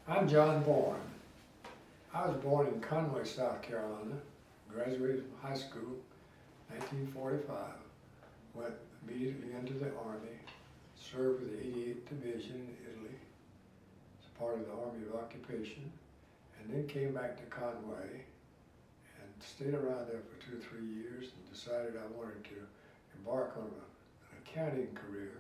I'm John Bourne. I was born in Conway, South Carolina, graduated from high school 1945, went immediately into the Army, served with the 88th Division in Italy as part of the Army of Occupation, and then came back to Conway and stayed around there for 2 or 3 years and decided I wanted to embark on an accounting career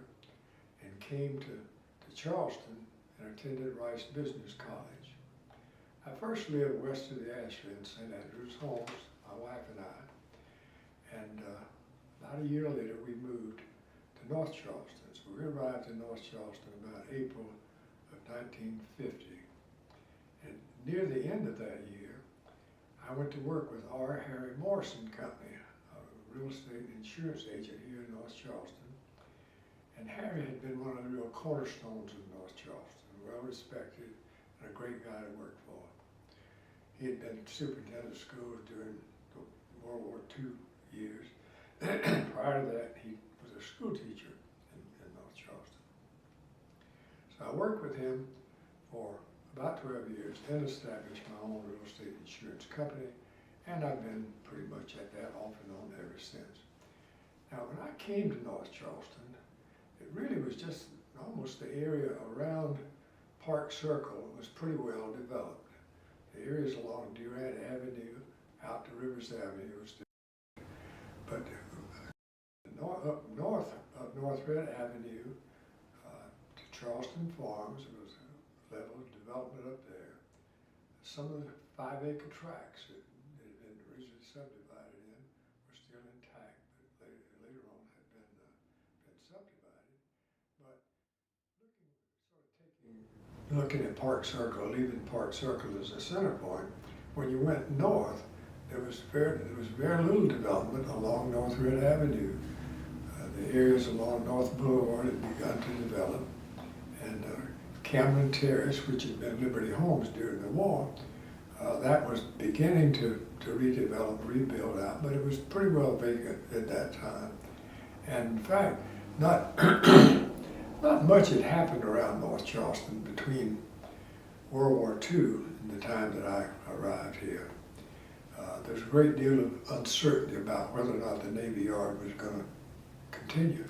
and came to Charleston and attended Rice Business College. I first lived west of the Ashland in St. Andrews Homes, my wife and I, and about a year later we moved to North Charleston. So we arrived in North Charleston about April of 1950. And near the end of that year, I went to work with R. Harry Morrison Company, a real estate insurance agent here in North Charleston. And Harry had been one of the real cornerstones of North Charleston, well respected and a great guy to work for. He had been superintendent of schools during the World War II years. Prior to that, he was a school teacher in North Charleston. So I worked with him for about 12 years, then established my own real estate insurance company, and I've been pretty much at that off and on ever since. Now, when I came to North Charleston, it really was just almost the area around Park Circle was pretty well developed. The areas along Durant Avenue, out to Rivers Avenue was developed. But up North Red Avenue to Charleston Farms, there was a level of development up there. Some of the 5-acre tracts that had been originally subdivided in were still intact, but later on had been subdivided. But looking at Park Circle, leaving Park Circle as a center point, when you went north, there was very little development along North Red Avenue. The areas along North Boulevard had begun to develop, and Cameron Terrace, which had been Liberty Homes during the war, that was beginning to redevelop, rebuild out, but it was pretty well vacant at that time. And in fact, not much had happened around North Charleston between World War II and the time that I arrived here. There's a great deal of uncertainty about whether or not the Navy Yard was going to continue,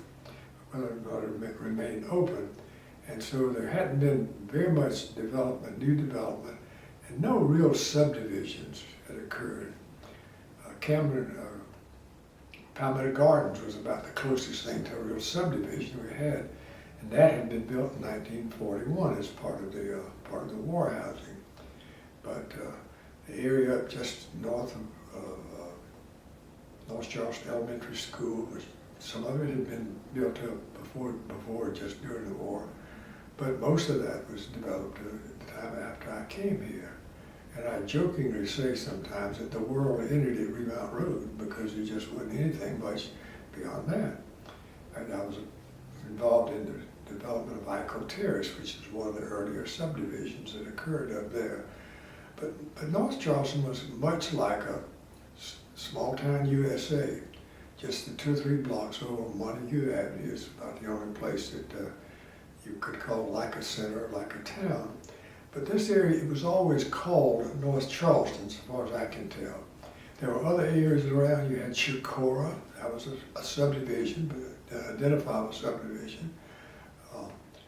whether or not it would remain open. And so there hadn't been very much development, new development, and no real subdivisions had occurred. Palmetto Gardens was about the closest thing to a real subdivision we had, and that had been built in 1941 as part of the war housing. But the area up just north of North Charleston Elementary School, some of it had been built up before just during the war, but most of that was developed at the time after I came here. And I jokingly say sometimes that the world ended at Remount Road because there just wasn't anything much beyond that. And I was involved in the development of Ico Terrace, which is one of the earlier subdivisions that occurred up there. But North Charleston was much like a small town USA. Just the 2 or 3 blocks over Montague Avenue is about the only place that you could call like a center, like a town. But this area, it was always called North Charleston, as far as I can tell. There were other areas around. You had Chicora, that was a subdivision, but identifiable subdivision,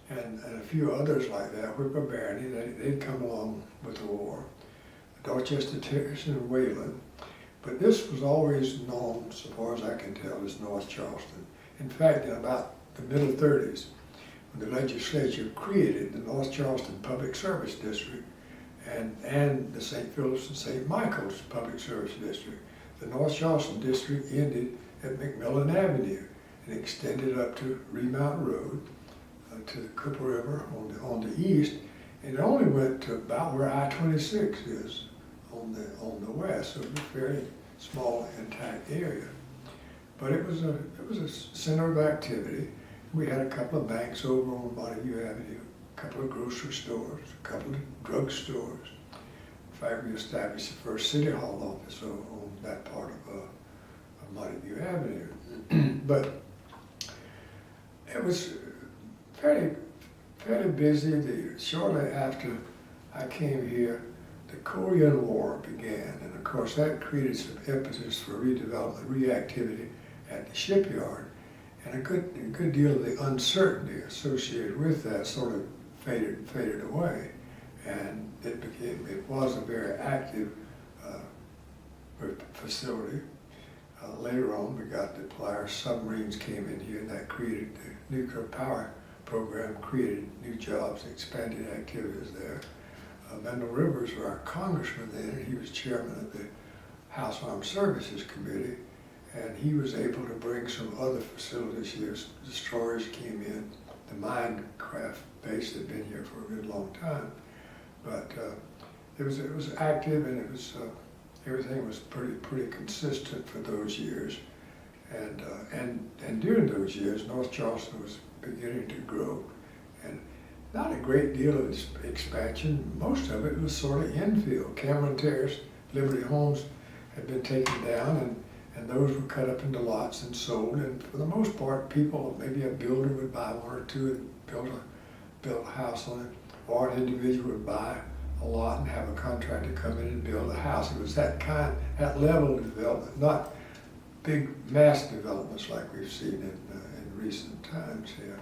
and a few others like that. Whipper Barony, they'd come along with the war. Dorchester Terrace and Wayland. But this was always known, so far as I can tell, as North Charleston. In fact, in about the middle 30s, when the legislature created the North Charleston Public Service District and the St. Philip's and St. Michael's Public Service District, the North Charleston District ended at McMillan Avenue and extended up to Remount Road, to the Cooper River on the east, and it only went to about where I-26 is on the west, so it was a very small, intact area. But it was a center of activity. We had a couple of banks over on Montague Avenue, a couple of grocery stores, a couple of drug stores. In fact, we established the first City Hall office on that part of Montague Avenue. But it was fairly busy. Shortly after I came here, the Korean War began, and of course that created some impetus for redevelopment, reactivity at the shipyard, and a good deal of the uncertainty associated with that sort of faded away, and it was a very active facility. Later on, we got the Polaris submarines came in here, and that created the nuclear power program, created new jobs, expanded activities there. Mendel Rivers was our congressman then, and he was chairman of the House Armed Services Committee, and he was able to bring some other facilities here. Destroyers came in, the Minecraft base had been here for a good long time, but it was active, and it was everything was pretty consistent for those years, and during those years, North Charleston was beginning to grow, and not a great deal of expansion. Most of it was sort of infill. Cameron Terrace, Liberty Homes had been taken down, and those were cut up into lots and sold. And for the most part, people, maybe a builder would buy one or two and build a house on it, or an individual would buy a lot and have a contractor come in and build a house. It was that level of development, not big mass developments like we've seen in recent times here.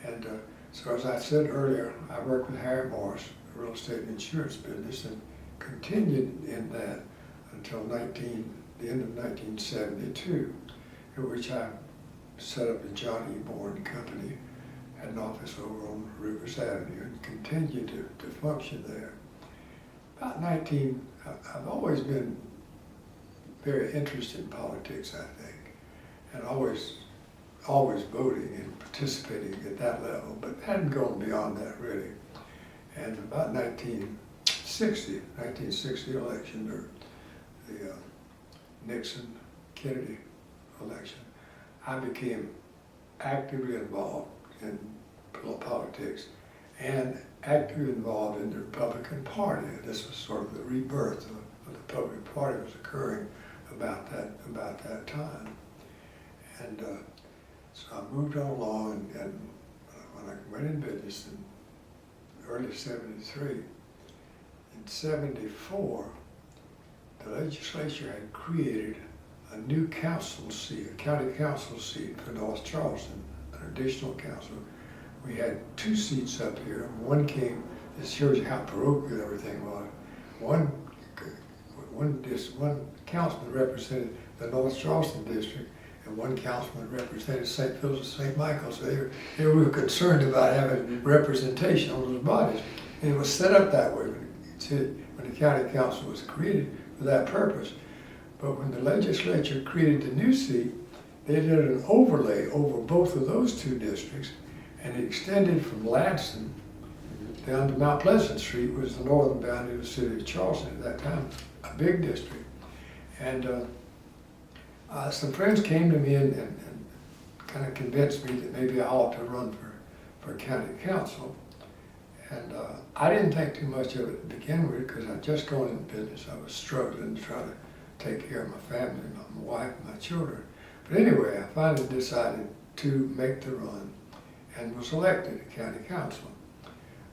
And so as I said earlier, I worked with Harry Morris, the real estate and insurance business, and continued in that until the end of 1972, in which I set up the John E. Bourne Company, had an office over on Rivers Avenue, and continued to function there. I've always been very interested in politics, I think, and always voting and participating at that level, but hadn't gone beyond that really. And about 1960 election, or the Nixon-Kennedy election, I became actively involved in politics and actively involved in the Republican Party. This was sort of the rebirth of the Republican Party was occurring about that time. And so I moved on along, and when I went in business in early '73, in '74, the legislature had created a new council seat, a county council seat for North Charleston, an additional council. We had 2 seats up here. One came, this shows you how parochial everything was. One councilman represented the North Charleston district, and one councilman represented St. Phil's and St. Michael's. So they were concerned about having representation on those bodies. And it was set up that way when the county council was created for that purpose. But when the legislature created the new seat, they did an overlay over both of those 2 districts, and it extended from Lansing down to Mount Pleasant Street, was the northern boundary of the city of Charleston at that time, a big district. And some friends came to me and kind of convinced me that maybe I ought to run for county council. And I didn't think too much of it to begin with, because I'd just gone into business. I was struggling to try to take care of my family, my wife, and my children. But anyway, I finally decided to make the run and was elected to county council.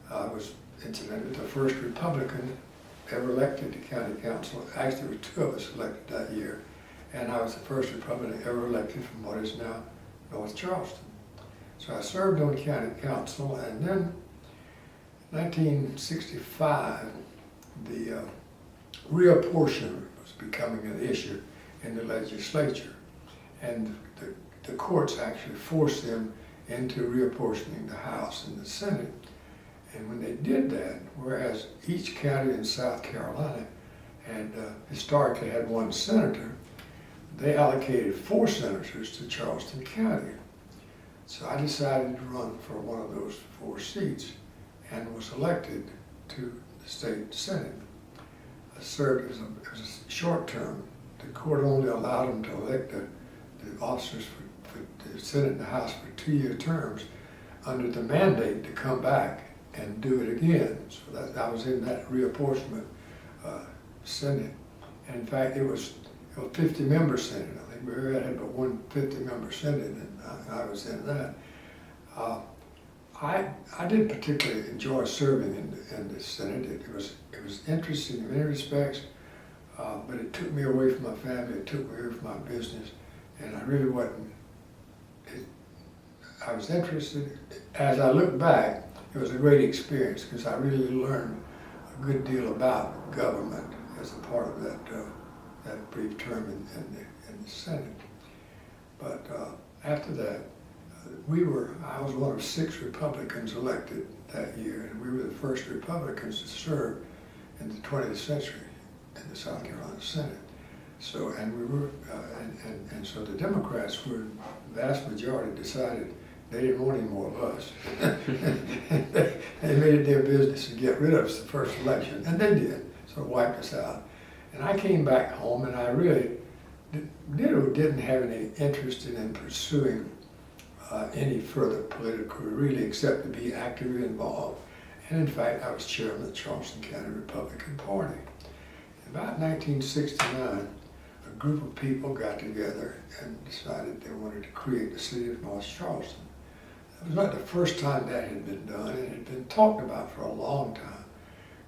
I was, incidentally, the first Republican ever elected to county council. Actually, there were 2 of us elected that year, and I was the first Republican ever elected from what is now North Charleston. So I served on the county council, and then in 1965, the reapportionment was becoming an issue in the legislature, and the courts actually forced them into reapportioning the House and the Senate. And when they did that, whereas each county in South Carolina had historically had 1 senator, they allocated 4 senators to Charleston County. So I decided to run for one of those 4 seats and was elected to the state Senate. I served, it was a short term. The court only allowed them to elect the officers for the Senate and the House for 2-year terms under the mandate to come back and do it again. So that I was in that reapportionment Senate. And in fact, it was a 50-member Senate. I think we had but one 50-member Senate, and I was in that. I didn't particularly enjoy serving in in the Senate. It was interesting in many respects, but it took me away from my family. It took me away from my business, and I really wasn't. I was interested. As I look back, it was a great experience because I really learned a good deal about government as a part of that brief term in the Senate. But after that, I was one of 6 Republicans elected that year, and we were the first Republicans to serve in the 20th century in the South Carolina Senate. So, and we were, and so the Democrats were, the vast majority decided they didn't want any more of us. They made it their business to get rid of us the first election, and they did, so it wiped us out. And I came back home, and I really didn't have any interest in pursuing any further political career, really, except to be actively involved. And in fact, I was chairman of the Charleston County Republican Party. In about 1969, a group of people got together and decided they wanted to create the city of North Charleston. It was not the first time that had been done, and it had been talked about for a long time,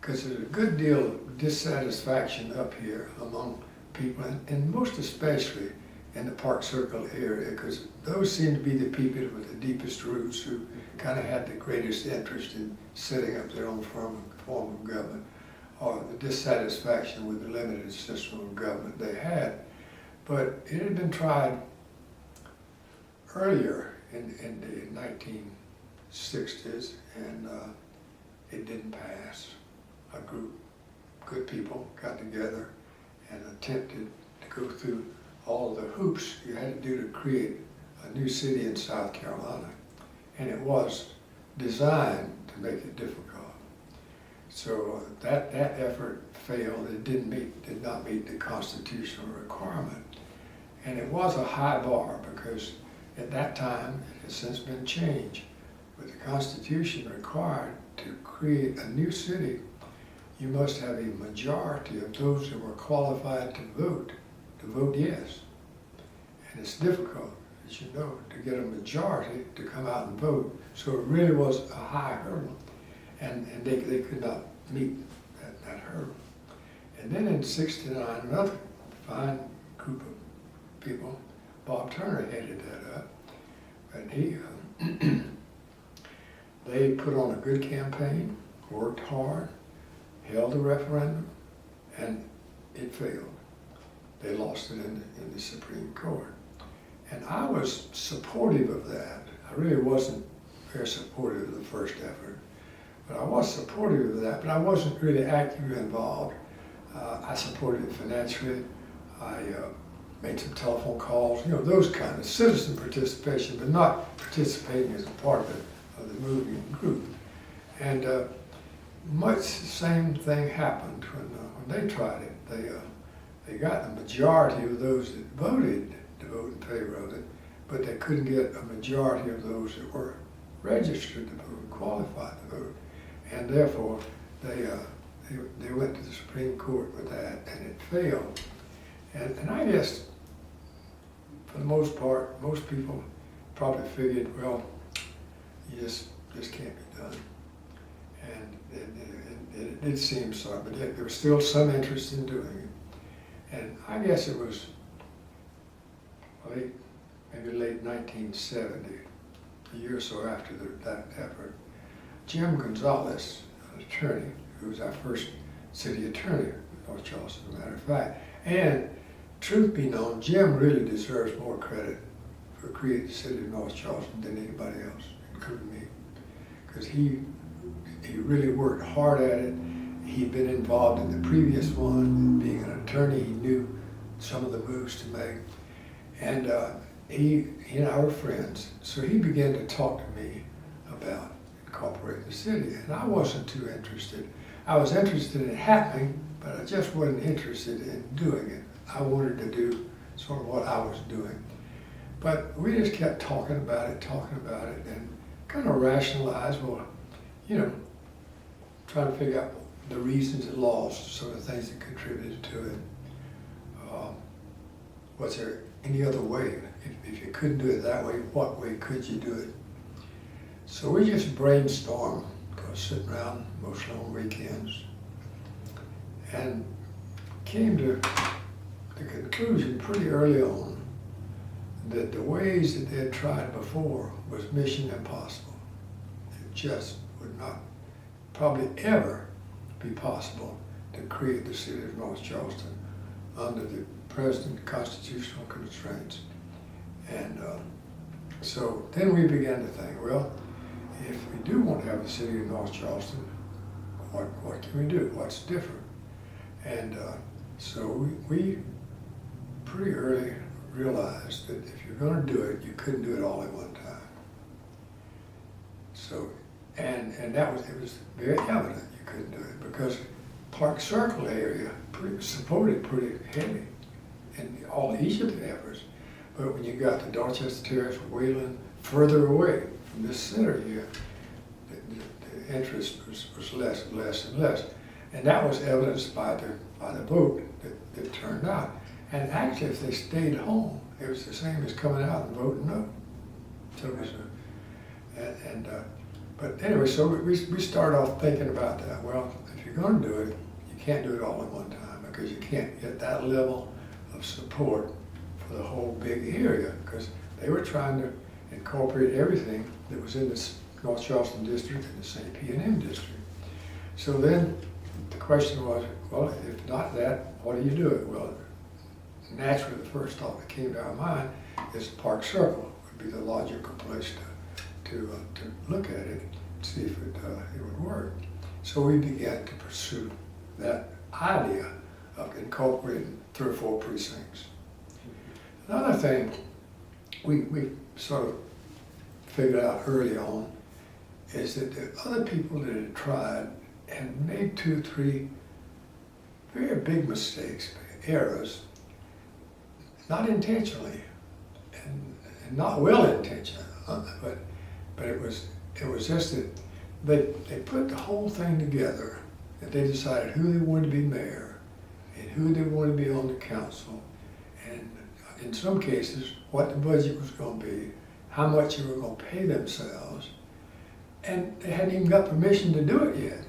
because there's a good deal of dissatisfaction up here among people, and most especially in the Park Circle area, because those seem to be the people with the deepest roots who kind of had the greatest interest in setting up their own form of government, or the dissatisfaction with the limited system of government they had. But it had been tried earlier in the 1960s, and it didn't pass. A group of good people got together and attempted to go through all the hoops you had to do to create a new city in South Carolina. And it was designed to make it difficult. So that effort failed. It did not meet the constitutional requirement. And it was a high bar, because at that time, it has since been changed. But the Constitution required to create a new city, you must have a majority of those who were qualified to vote yes. And it's difficult, as you know, to get a majority to come out and vote. So it really was a high hurdle, and they could not meet that hurdle. And then in '69, another fine group of people, Bob Turner headed that up, and they put on a good campaign, worked hard, held a referendum, and it failed. They lost it in the Supreme Court. And I was supportive of that. I really wasn't very supportive of the first effort, but I was supportive of that, but I wasn't really actively involved. I supported it financially. I made some telephone calls, those kind of citizen participation, but not participating as a part of the moving group. And much the same thing happened when they tried it. They got the majority of those that voted to vote in favor of it, but they couldn't get a majority of those that were registered to vote, qualified to vote. And therefore, they went to the Supreme Court with that, and it failed. And I guess, for the most part, most people probably figured, well, this can't be done. And it did seem so, but there was still some interest in doing it. And I guess it was maybe late 1970, a year or so after that effort, Jim Gonzalez, an attorney, who was our first city attorney in North Charleston, as a matter of fact. And truth be known, Jim really deserves more credit for creating the city of North Charleston than anybody else, including me, because he really worked hard at it. He'd been involved in the previous one, and being an attorney, he knew some of the moves to make. And he and I were friends, so he began to talk to me about incorporating the city, and I wasn't too interested. I was interested in it happening, but I just wasn't interested in doing it. I wanted to do sort of what I was doing. But we just kept talking about it, and kind of rationalized, trying to figure out the reasons it lost, some of the things that contributed to it. Was there any other way? If you couldn't do it that way, what way could you do it? So we just brainstormed sitting around mostly on weekends, and came to the conclusion pretty early on that the ways that they had tried before was mission impossible. It just would not probably ever be possible to create the city of North Charleston under the present constitutional constraints. And so then we began to think, well, if we do want to have a city of North Charleston, what can we do? What's different? And so we pretty early realized that if you're going to do it, you couldn't do it all at one time. So, and it was very evident you couldn't do it because Park Circle area supported pretty heavy in each of the efforts. But when you got to Dorchester Terrace, Wayland, further away from this center here, the interest was less and less and less. And that was evidenced by the vote that turned out. And actually, if they stayed home, it was the same as coming out and voting no. So it was but anyway, so we started off thinking about that. Well, if you're going to do it, you can't do it all at one time because you can't get that level of support for the whole big area because they were trying to incorporate everything that was in the North Charleston district and the St. P&M district. So then the question was, well, if not that, what do you do it? Well, naturally, the first thought that came to our mind is Park Circle would be the logical place to look at it, see if it would work. So we began to pursue that idea of incorporating 3 or 4 precincts. Another thing we sort of figured out early on is that the other people that had tried had made 2 or 3 very big mistakes, errors, not intentionally and not well intentioned, but it was just that they put the whole thing together and they decided who they wanted to be mayor and who they wanted to be on the council, and in some cases what the budget was going to be, how much they were going to pay themselves, and they hadn't even got permission to do it yet.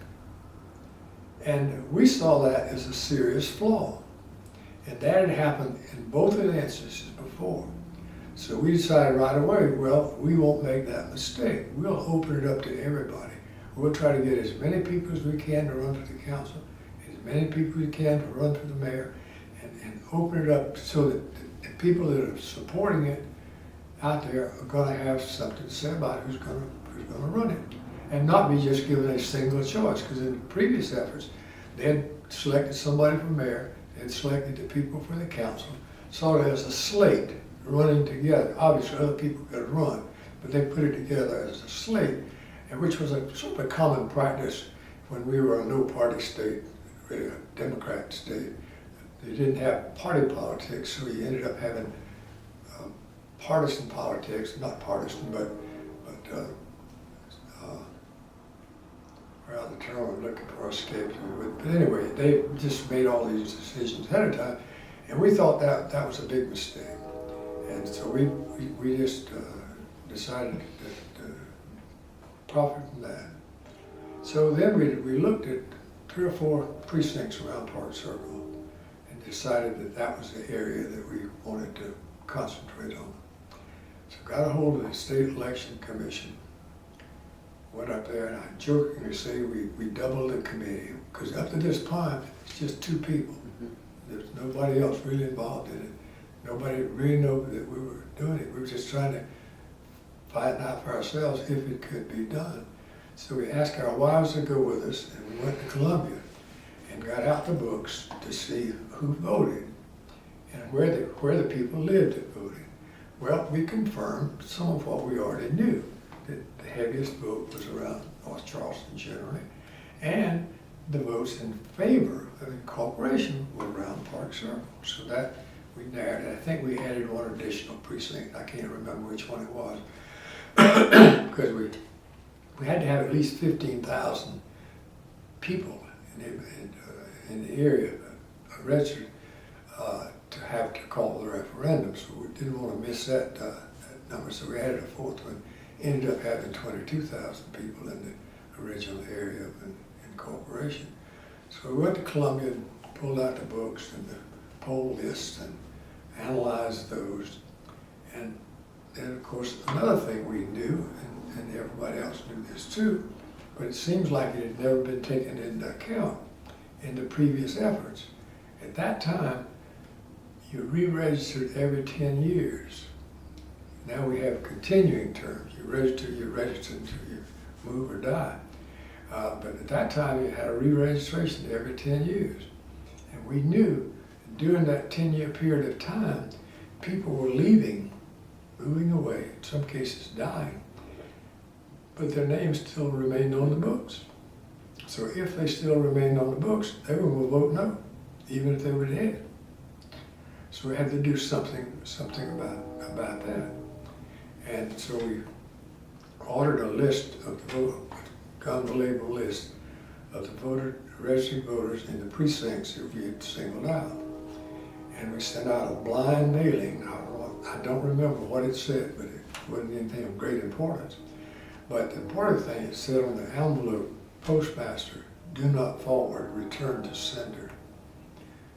And we saw that as a serious flaw. And that had happened in both of the instances before. So we decided right away, well, we won't make that mistake. We'll open it up to everybody. We'll try to get as many people as we can to run for the council, as many people as we can to run for the mayor, and open it up so that the people that are supporting it out there are going to have something to say about who's going to run it. And not be just given a single choice, because in previous efforts, they had selected somebody for mayor, they had selected the people for the council, sort of as a slate running together. Obviously, other people could run, but they put it together as a slate, and which was a sort of a common practice when we were a no-party state, really a Democrat state. They didn't have party politics, so you ended up having partisan politics, not partisan, but well, the term I'm looking for escapes me. But anyway, they just made all these decisions ahead of time, and we thought that was a big mistake. And so we just decided to profit from that. So then we looked at 3 or 4 precincts around Park Circle and decided that was the area that we wanted to concentrate on. So got a hold of the State Election Commission, went up there, and I jokingly say we doubled the committee, because up to this point, it's just 2 people. There's nobody else really involved in it. Nobody really knew that we were doing it. We were just trying to find out for ourselves if it could be done. So we asked our wives to go with us, and we went to Columbia and got out the books to see who voted and where the people lived that voted. Well, we confirmed some of what we already knew, that the heaviest vote was around North Charleston generally, and the votes in favor of incorporation were around Park Circle. So that we narrowed it. I think we added 1 additional precinct. I can't remember which one it was, because we had to have at least 15,000 people in the area registered to have to call the referendum. So we didn't want to miss that number. So we added a 4th one. Ended up having 22,000 people in original area of incorporation. So we went to Columbia and pulled out the books and the poll lists and analyzed those. And then, of course, another thing we knew, and everybody else knew this too, but it seems like it had never been taken into account in the previous efforts. At that time, you re-registered every 10 years. Now we have continuing terms. You register until you move or die. But at that time, you had a re-registration every 10 years. And we knew during that 10-year period of time, people were leaving, moving away, in some cases dying, but their names still remained on the books. So if they still remained on the books, they were going to vote no, even if they were dead. So we had to do something about that. And so we ordered a list of the unbelievable list of the registered voters in the precincts that we had singled out. And we sent out a blind mailing. I don't remember what it said, but it wasn't anything of great importance. But the important thing, it said on the envelope, postmaster, do not forward, return to sender.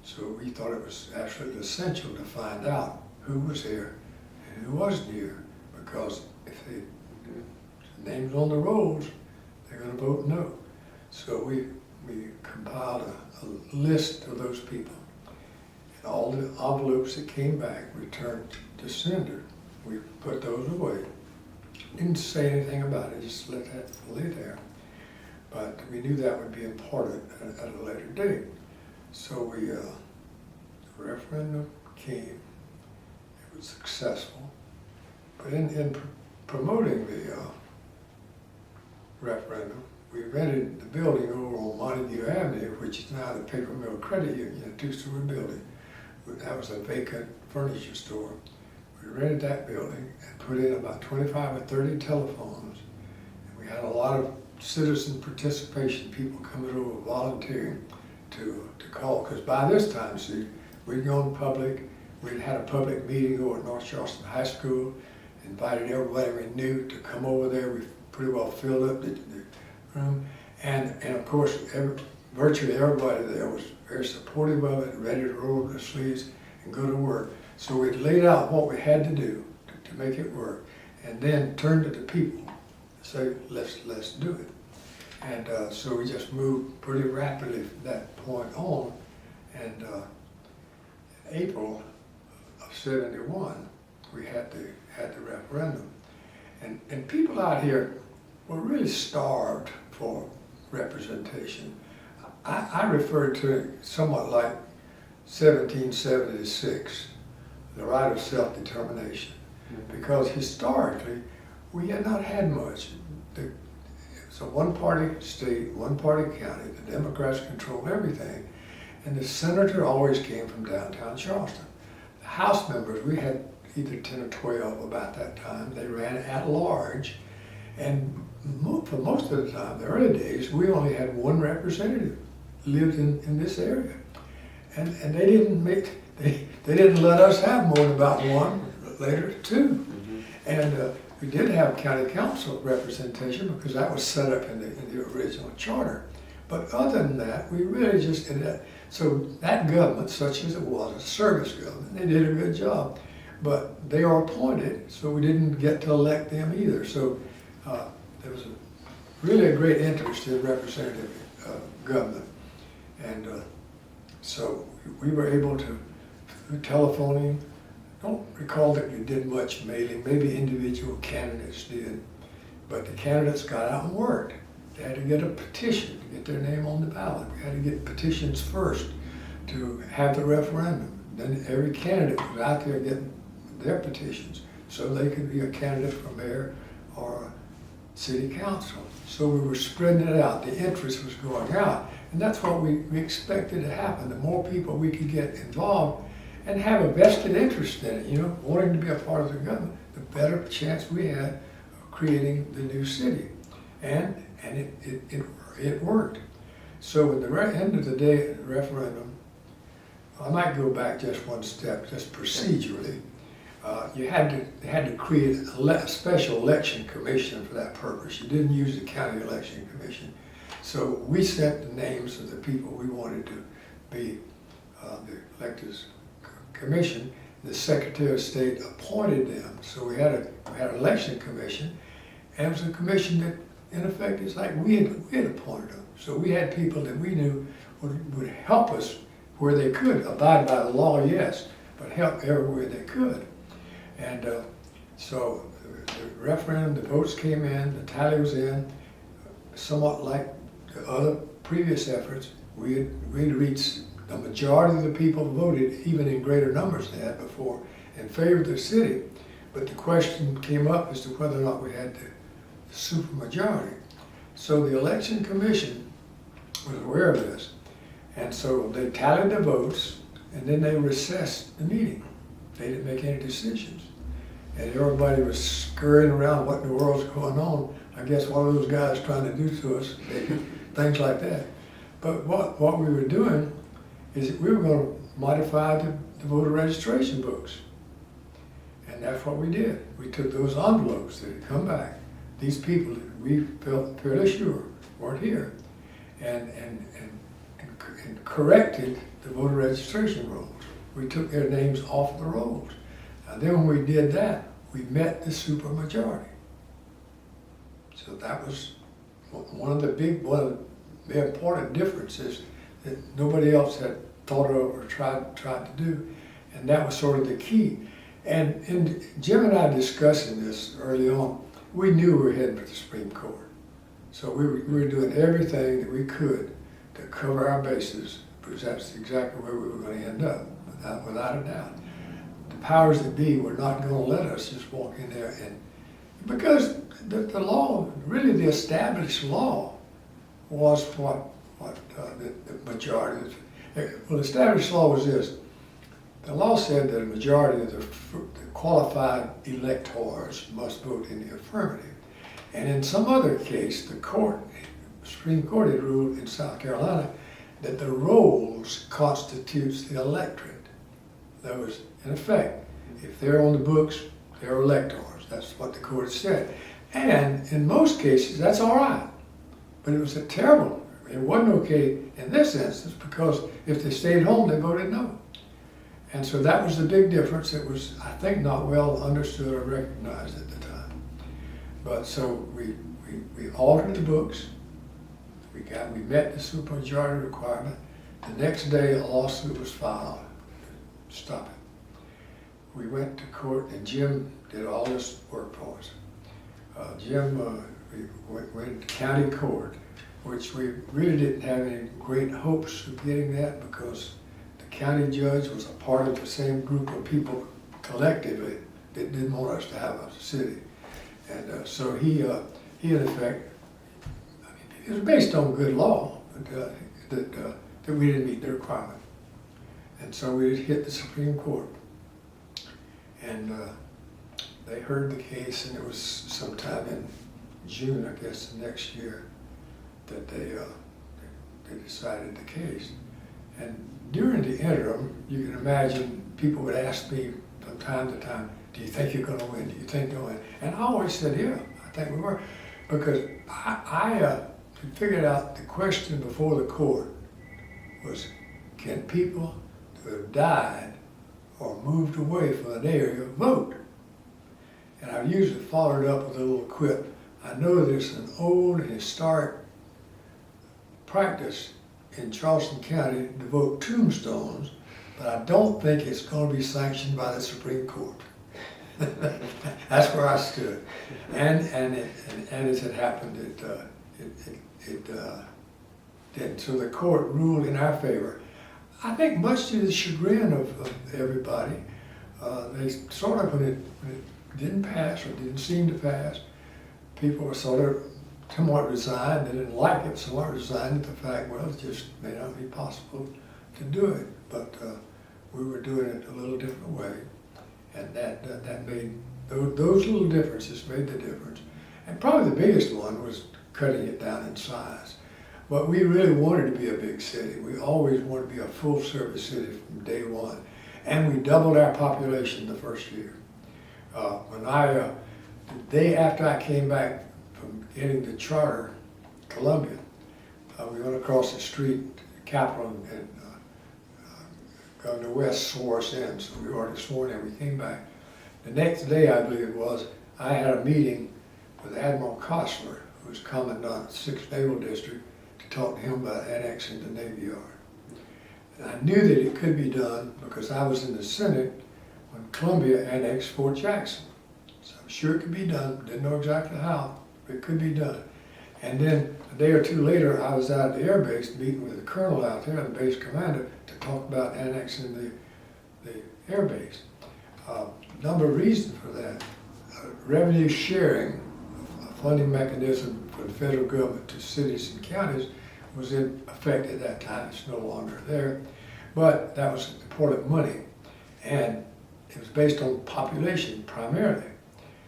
So we thought it was absolutely essential to find out who was here and who wasn't here, because if the names on the rolls, they're going to vote no. So we compiled a list of those people. And all the envelopes that came back returned to sender. We put those away. Didn't say anything about it, just let that lay there. But we knew that would be important at a later date. So the referendum came. It was successful. But in promoting the referendum, we rented the building over on Montague Avenue, which is now the Paper Mill Credit Union, a two-story building. That was a vacant furniture store. We rented that building and put in about 25 or 30 telephones. And we had a lot of citizen participation, people coming over volunteering to call. Because by this time, see, we'd gone public. We'd had a public meeting over at North Charleston High School, invited everybody we knew to come over there. We pretty well filled up the room. And of course, virtually everybody there was very supportive of it, ready to roll up their sleeves and go to work. So we laid out what we had to do to make it work, and then turned to the people and say, let's do it. And so we just moved pretty rapidly from that point on. And in April of '71, we had the referendum. And people out here were really starved for representation. I refer to it somewhat like 1776, the right of self-determination, because historically we had not had much. It's a one-party state, one-party county. The Democrats controlled everything, and the senator always came from downtown Charleston. The House members, we had either 10 or 12 about that time. They ran at large, and for most of the time, the early days, we only had one representative lived in this area, and they didn't let us have more than about one, later two. And we did have county council representation because that was set up in the original charter. But other than that, we really just did that. So that government, such as it was, a service government, they did a good job. But they are appointed, so we didn't get to elect them either. So there was really a great interest in representative government. And so we were able to, through telephoning, I don't recall that we did much mailing, maybe individual candidates did, but the candidates got out and worked. They had to get a petition to get their name on the ballot. We had to get petitions first to have the referendum. Then every candidate was out there getting their petitions so they could be a candidate for mayor or city council. So we were spreading it out. The interest was going out. And that's what we expected to happen. The more people we could get involved and have a vested interest in it, wanting to be a part of the government, the better chance we had of creating the new city. And it worked. So at the end of the day, the referendum, I might go back just one step, just procedurally. you had to create a special election commission for that purpose. You didn't use the county election commission. So we sent the names of the people we wanted to be the electors commission. The Secretary of State appointed them. So we had an election commission, and it was a commission that, in effect, it's like we had appointed them. So we had people that we knew would help us where they could, abide by the law, yes, but help everywhere they could. And so the referendum, the votes came in, the tally was in, somewhat like the other previous efforts. We'd reached the majority of the people voted, even in greater numbers than that before, in favor of the city. But the question came up as to whether or not we had the supermajority. So the election commission was aware of this. And so they tallied the votes, and then they recessed the meeting. They didn't make any decisions. And everybody was scurrying around, what in the world's going on? I guess what are those guys trying to do to us? Things like that. But what we were doing is that we were going to modify the voter registration books. And that's what we did. We took those envelopes that had come back, these people that we felt fairly sure weren't here, and corrected the voter registration rolls. We took their names off the rolls. Now then when we did that, we met the supermajority. So that was one of the important differences that nobody else had thought of or tried to do, and that was sort of the key. And Jim and I discussing this early on, we knew we were heading for the Supreme Court. So we were doing everything that we could to cover our bases, because that's exactly where we were going to end up, without a doubt. The powers that be were not going to let us just walk in there, and because the law, really the established law, was what the majority. Well, the established law was this. The law said that a majority of the qualified electors must vote in the affirmative. And in some other case, the Supreme Court had ruled in South Carolina that the rolls constitutes the electorate. That was, in effect, if they're on the books, they're electors. That's what the court said. And in most cases, that's all right. But it was a terrible, it wasn't okay in this instance, because if they stayed home, they voted no. And so that was the big difference. It was, I think, not well understood or recognized at the time. But so we altered the books. We met the supermajority requirement. The next day, a lawsuit was filed to stop it. We went to court, and Jim did all this work for us. We went to county court, which we really didn't have any great hopes of getting that, because the county judge was a part of the same group of people collectively that didn't want us to have a city. And so he in effect, it was based on good law, that we didn't meet the requirement. And so we hit the Supreme Court. And they heard the case, and it was sometime in June, I guess, the next year, that they decided the case. And during the interim, you can imagine people would ask me from time to time, do you think you're going to win? Do you think you're going to win? And I always said, yeah, I think we were. Because I figured out the question before the court was, can people who have died or moved away from an area vote? And I usually followed up with a little quip. I know there's an old historic practice in Charleston County to vote tombstones, but I don't think it's going to be sanctioned by the Supreme Court. That's where I stood. And as it happened, it didn't. So the court ruled in our favor. I think much to the chagrin of everybody, they sort of, when it didn't pass or didn't seem to pass, people were sort of somewhat resigned. They didn't like it, somewhat resigned at the fact, well, it just may not be possible to do it. But we were doing it a little different way. And that made, those little differences made the difference. And probably the biggest one was cutting it down in size. But we really wanted to be a big city. We always wanted to be a full-service city from day one. And we doubled our population the first year. The day after I came back from getting the charter, Columbia, we went across the street, Capitol, and Governor West swore us in, so we were already sworn in. We came back. The next day, I believe it was, I had a meeting with Admiral Costler, who was Commandant of the 6th Naval District, to talk to him about annexing the Navy Yard. And I knew that it could be done because I was in the Senate when Columbia annexed Fort Jackson. So I'm sure it could be done, didn't know exactly how, but it could be done. And then a day or two later, I was out at the air base meeting with the colonel out there, the base commander, to talk about annexing the air base. Number of reasons for that. Revenue sharing, a funding mechanism for the federal government to cities and counties, was in effect at that time. It's no longer there, but that was important money, and it was based on population primarily.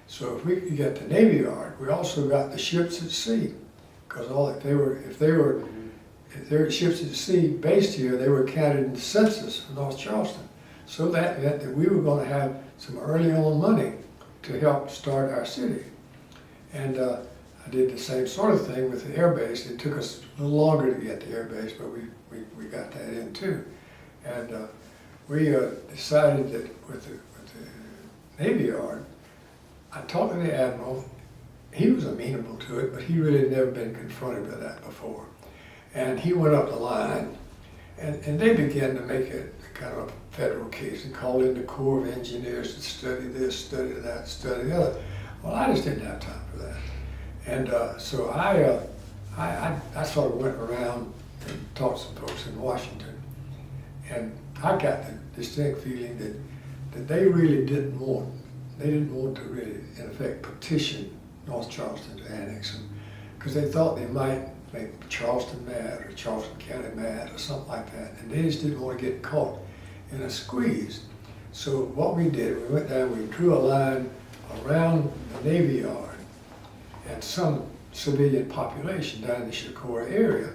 So if we could get the Navy Yard, we also got the ships at sea, because if there were ships at sea based here, they were counted in the census for North Charleston. So that meant that we were going to have some early on money to help start our city. And I did the same sort of thing with the air base. It took us a little longer to get the air base, but we got that in too. And we decided that with the Navy Yard, I talked to the Admiral. He was amenable to it, but he really had never been confronted with that before. And he went up the line, and they began to make it kind of a federal case and called in the Corps of Engineers to study this, study that, study the other. Well, I just didn't have time for that. And so I sort of went around and talked to some folks in Washington, and I got the distinct feeling that they really didn't want to really, in effect, petition North Charleston to annex them, because they thought they might make Charleston mad or Charleston County mad or something like that, and they just didn't want to get caught in a squeeze. So what we did, we went down, we drew a line around the Navy Yard and some civilian population down in the Shakora area,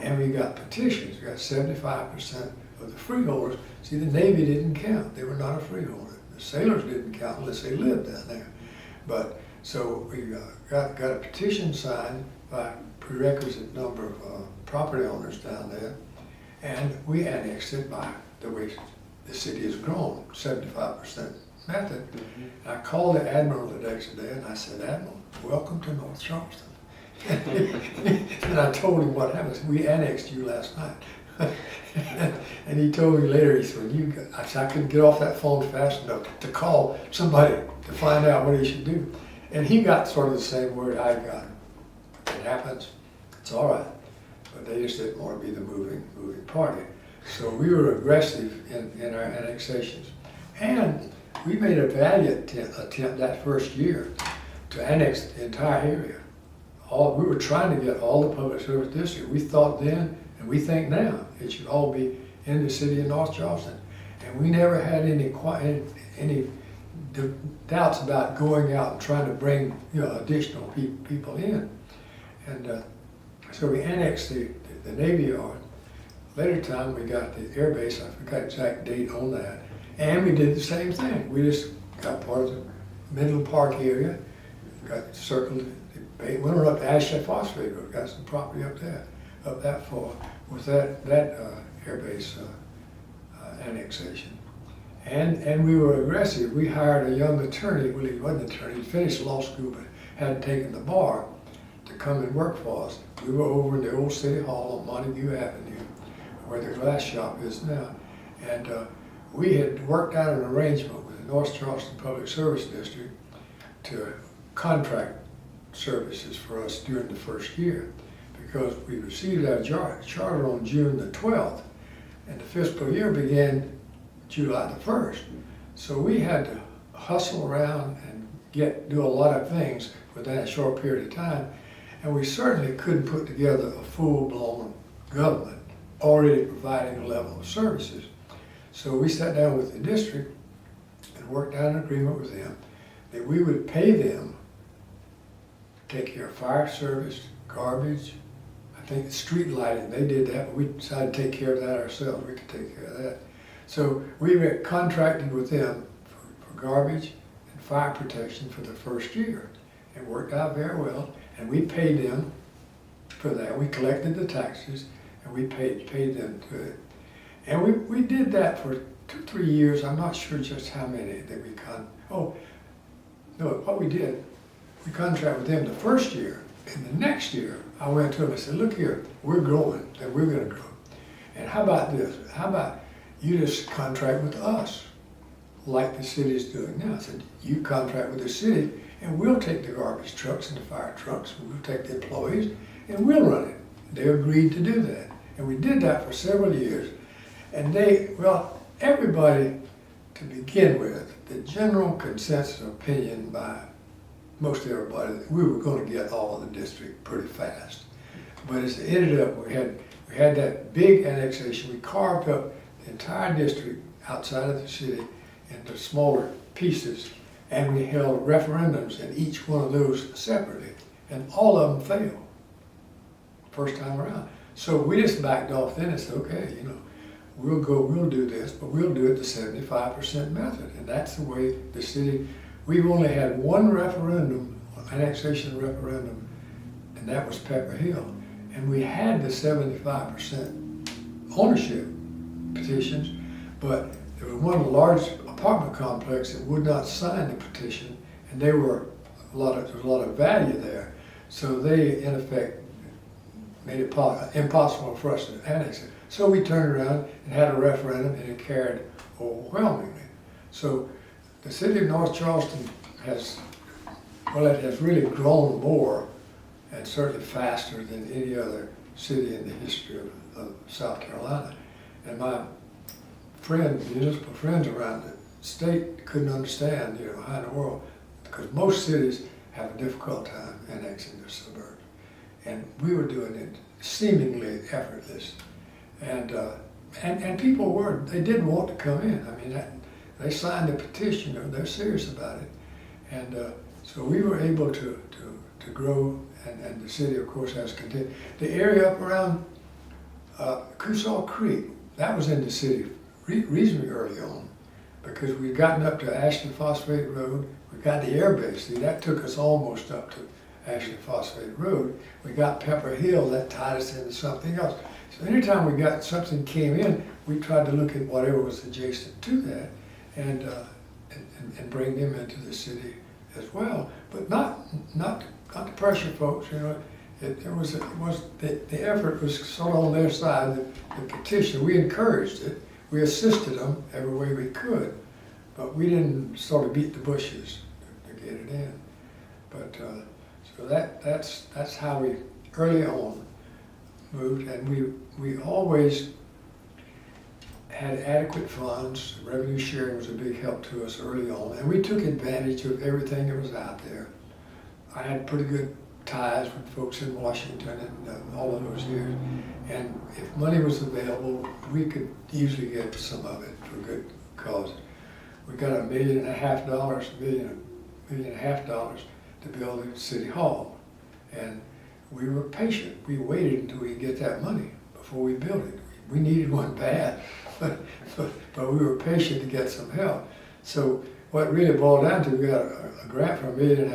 and we got petitions. We got 75% of the freeholders. See, the Navy didn't count. They were not a freeholder. The sailors didn't count unless they lived down there. But so we got a petition signed by a prerequisite number of property owners down there, and we annexed it by the way the city has grown, 75% method. Mm-hmm. I called the Admiral the next day and I said, Admiral, welcome to North Charleston. And I told him what happened. I said, we annexed you last night. And he told me later, he said, I said, I couldn't get off that phone fast enough to call somebody to find out what he should do. And he got sort of the same word I got. It happens, it's all right. But they just didn't want to be the moving party. So we were aggressive in our annexations. And we made a valiant attempt that first year to annex the entire area. We were trying to get all the public service districts. We thought then, and we think now, it should all be in the city of North Charleston. And we never had any doubts about going out and trying to bring additional people in. And so we annexed the Navy Yard. Later time we got the air base. I forgot the exact date on that. And we did the same thing. We just got part of the Midland Park area, got circled, went up to Ashland Phosphate Road, got some property up there, up that far, with that air base annexation. And we were aggressive. We hired a young attorney, well, he wasn't an attorney, he finished law school but hadn't taken the bar, to come and work for us. We were over in the old City Hall on Montague Avenue, where the glass shop is now. And we had worked out an arrangement with the North Charleston Public Service District to contract services for us during the first year, because we received our charter on June the 12th, and the fiscal year began July the 1st. So we had to hustle around and do a lot of things within a short period of time, and we certainly couldn't put together a full-blown government already providing a level of services. So we sat down with the district and worked out an agreement with them that we would pay them to take care of fire service, garbage, I think street lighting. They did that, but we decided to take care of that ourselves. We could take care of that. So we contracted with them for garbage and fire protection for the first year. It worked out very well, and we paid them for that. We collected the taxes, and we paid them to it. And we did that for 2-3 years. I'm not sure just how many that we what we did, we contracted with them the first year, and the next year, I went to them and said, look here, we're growing, and we're gonna grow. And how about this? How about you just contract with us, like the city's doing now? I said, you contract with the city, and we'll take the garbage trucks and the fire trucks, and we'll take the employees, and we'll run it. They agreed to do that. And we did that for several years. And everybody, to begin with, the general consensus opinion by most everybody, that we were going to get all of the district pretty fast. But it ended up, we had that big annexation. We carved up the entire district outside of the city into smaller pieces, and we held referendums in each one of those separately, and all of them failed first time around. So we just backed off then and said, okay, we'll do this, but we'll do it the 75% method. And that's the way the city, we've only had one referendum, annexation referendum, and that was Pepper Hill. And we had the 75% ownership petitions, but there was one large apartment complex that would not sign the petition, and there was a lot of value there. So they, in effect, made it impossible for us to annex it. So we turned around and had a referendum, and it carried overwhelmingly. So the city of North Charleston has really grown more, and certainly faster than any other city in the history of South Carolina. And my municipal friends around the state couldn't understand, how in the world, because most cities have a difficult time annexing their suburbs. And we were doing it seemingly effortless. And people they did want to come in. I mean, they signed a petition, they're serious about it. And so we were able to grow, and the city, of course, has continued. The area up around Coosaw Creek, that was in the city reasonably early on, because we'd gotten up to Ashley Phosphate Road. We got the air base. See, that took us almost up to Ashley Phosphate Road. We got Pepper Hill, that tied us into something else. So anytime we got something came in, we tried to look at whatever was adjacent to that and bring them into the city as well. But not to pressure folks, the effort was sort of on their side, the petition. We encouraged it, we assisted them every way we could, but we didn't sort of beat the bushes to get it in. But so that's how we early on moved, and we always had adequate funds. Revenue sharing was a big help to us early on, and we took advantage of everything that was out there. I had pretty good ties with folks in Washington and all of those years, and if money was available, we could usually get some of it for good cause. We got $1.5 million to build a city hall, and we were patient. We waited until we could get that money before we built it. We needed one bad, but we were patient to get some help. So what it really boiled down to, we got a grant for $1.5 million.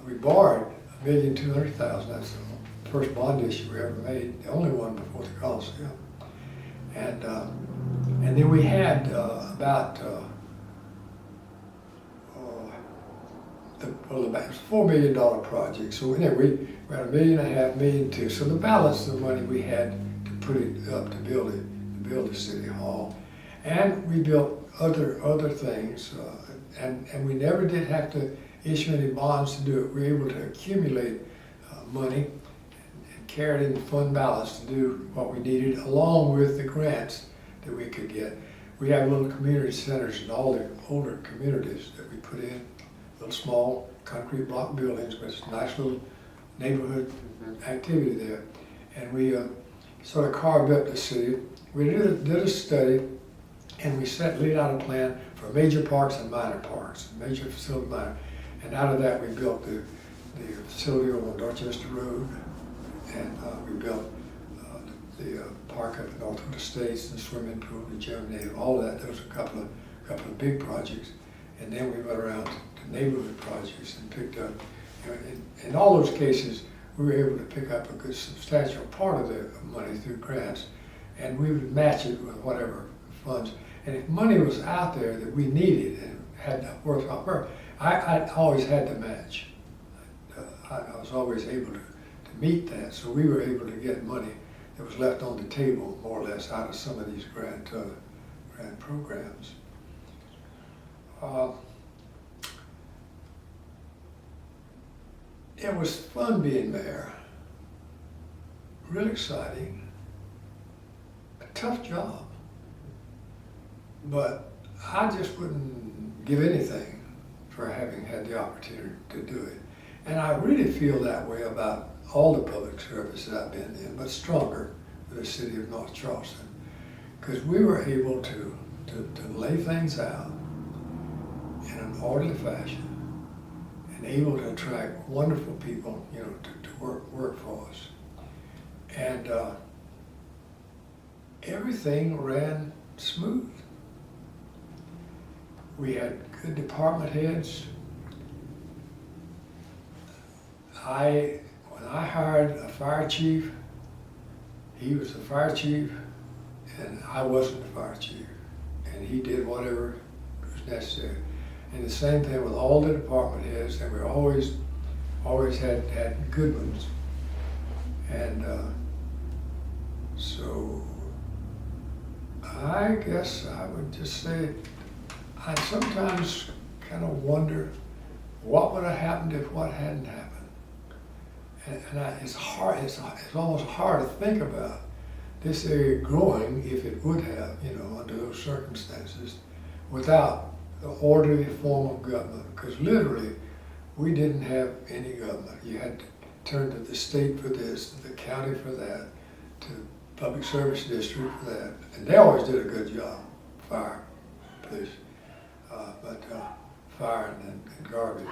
We borrowed $1,200,000. That's the first bond issue we ever made, the only one before the Coliseum. And then we had about it was a $4 million project. So anyway, we had $1.5 million, $1.2 million. So the balance of the money we had to put it up to build the city hall, and we built other things, and we never did have to issue any bonds to do it. We were able to accumulate money and carry it in fund balance to do what we needed, along with the grants that we could get. We have little community centers in all the older communities that we put in. Little small concrete block buildings with nice little neighborhood activity there. And we sort of carved up the city. We did a study, and we laid out a plan for major parks and minor parks, major facility, minor. And out of that, we built the facility over on Dorchester Road, and we built the park up at Northwood Estates, the swimming pool, the gym, all of that. There was a couple a couple of big projects, and then we went around to neighborhood projects and picked up, you know, in all those cases, we were able to pick up a good substantial part of the money through grants, and we would match it with whatever funds. And if money was out there that we needed and had to work out, I always had to match. I was always able to meet that, so we were able to get money that was left on the table, more or less, out of some of these grant programs. It was fun being mayor, real exciting, a tough job, but I just wouldn't give anything for having had the opportunity to do it. And I really feel that way about all the public service that I've been in, but stronger with the city of North Charleston, because we were able to lay things out in an orderly fashion and able to attract wonderful people, you know, to work for us. And everything ran smooth. We had good department heads. When I hired a fire chief, he was the fire chief, and I wasn't the fire chief. And he did whatever was necessary. And the same thing with all the department heads, and we always had good ones. And so I guess I would just say, I sometimes kind of wonder what would have happened if what hadn't happened. And it's hard, it's almost hard to think about this area growing if it would have, you know, under those circumstances, without the orderly form of government. Because literally, we didn't have any government. You had to turn to the state for this, to the county for that, to the public service district for that. And they always did a good job, fire, police, fire and garbage.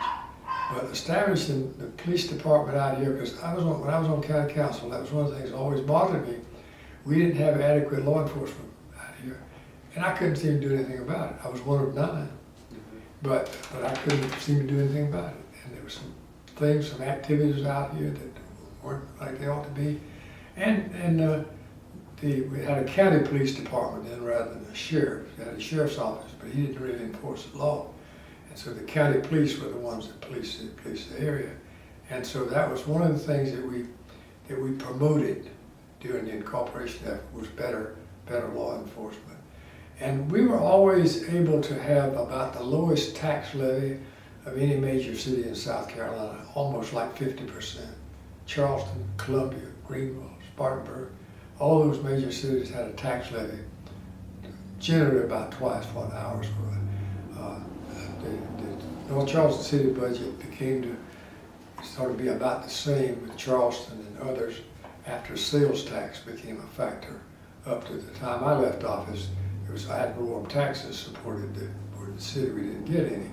But establishing the police department out here, because when I was on county council, that was one of the things that always bothered me. We didn't have adequate law enforcement out here, and I couldn't seem to do anything about it. I was one of 9, but I couldn't seem to do anything about it. And there were some things, some activities out here that weren't like they ought to be. And we had a county police department then rather than a sheriff. We had a sheriff's office, but he didn't really enforce the law. And so the county police were the ones that policed the area. And so that was one of the things that we promoted during the incorporation effort, was better law enforcement. And we were always able to have about the lowest tax levy of any major city in South Carolina, almost like 50%. Charleston, Columbia, Greenville, Spartanburg, all those major cities had a tax levy, generally about twice what ours were. The North Charleston city budget became to sort of be about the same with Charleston and others after sales tax became a factor. Up to the time I left office, it was ad valorem taxes supported the city. We didn't get any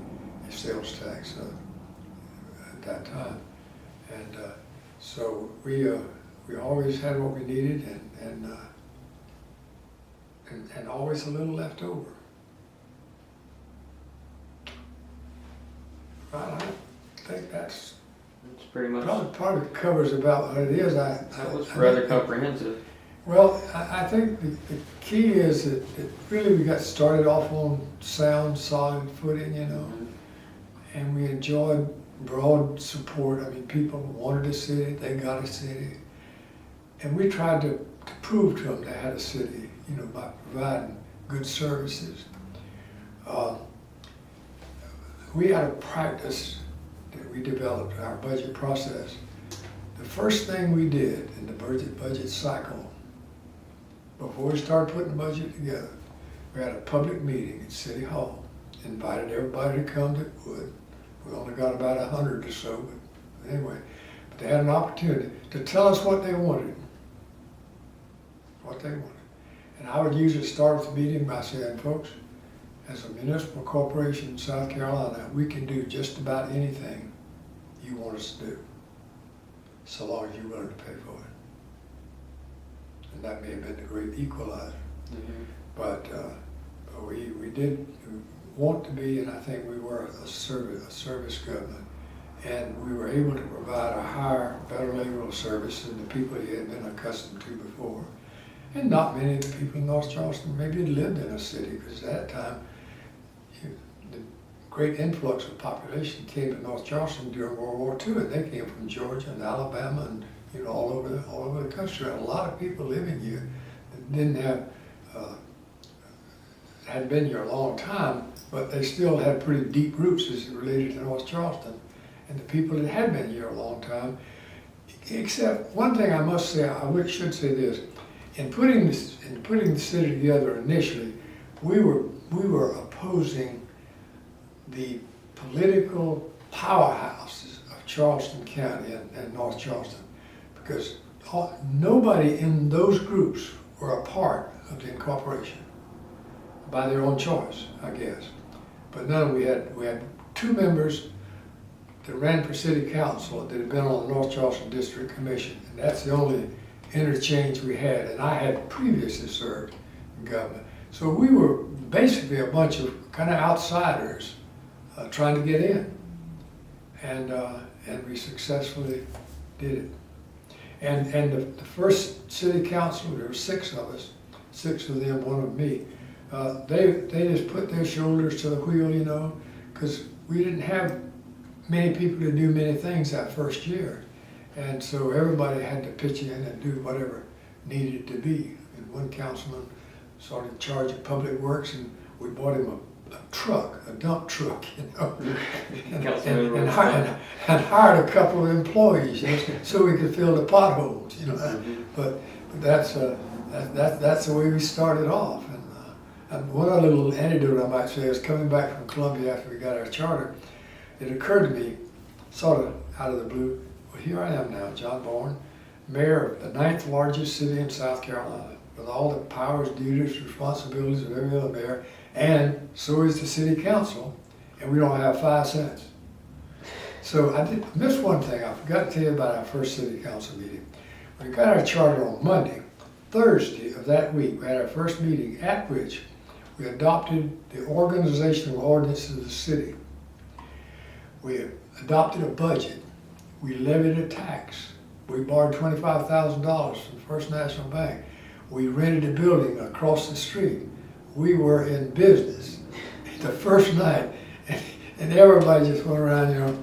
sales tax at that time, and so we always had what we needed, and always a little left over. Right, I think that's pretty much probably covers about what it is. That was rather comprehensive. Well, I think the key is that really we got started off on sound, solid footing, you know, and we enjoyed broad support. I mean, people wanted a city, they got a city, and we tried to prove to them they had a city, you know, by providing good services. We had a practice that we developed, our budget process. The first thing we did in the budget cycle, before we started putting the budget together, we had a public meeting at City Hall, invited everybody to come that would. We only got about 100 or so, but anyway, but they had an opportunity to tell us what they wanted. And I would usually start the meeting by saying, folks, as a municipal corporation in South Carolina, we can do just about anything you want us to do, so long as you're willing to pay for it. And that may have been the great equalizer. Mm-hmm. But but we did want to be, and I think we were a service government. And we were able to provide a higher, better level of service than the people he had been accustomed to before. And not many of the people in North Charleston maybe had lived in a city, because at that time, the great influx of population came to North Charleston during World War II, and they came from Georgia and Alabama and all over the country. And a lot of people living here that didn't have, had been here a long time, but they still had pretty deep roots as it related to North Charleston. And the people that had been here a long time, except one thing I must say, should say this: in putting the city together initially, we were opposing the political powerhouses of Charleston County and North Charleston, because nobody in those groups were a part of the incorporation by their own choice, I guess. But we had 2 members that ran for city council that had been on the North Charleston District Commission, and that's the only interchange we had, and I had previously served in government. So we were basically a bunch of kind of outsiders trying to get in, and we successfully did it. And the first city council, there were 6 of us, 6 of them, 1 of me. They just put their shoulders to the wheel, because we didn't have many people to do many things that first year. And so everybody had to pitch in and do whatever needed to be. And one councilman started in charge of public works, and we bought him a truck, a dump truck, and hired a couple of employees, so we could fill the potholes, But that's the way we started off. And one other little anecdote I might say is, coming back from Columbia after we got our charter, it occurred to me, sort of out of the blue, well, here I am now, John Bourne, mayor of the 9th largest city in South Carolina, with all the powers, duties, responsibilities of every other mayor, and so is the city council, and we don't have 5 cents. So I did miss one thing. I forgot to tell you about our first city council meeting. We got our charter on Monday. Thursday of that week, we had our first meeting, at which we adopted the organizational ordinances of the city. We adopted a budget. We levied a tax. We borrowed $25,000 from First National Bank. We rented a building across the street. We were in business the first night, and everybody just went around,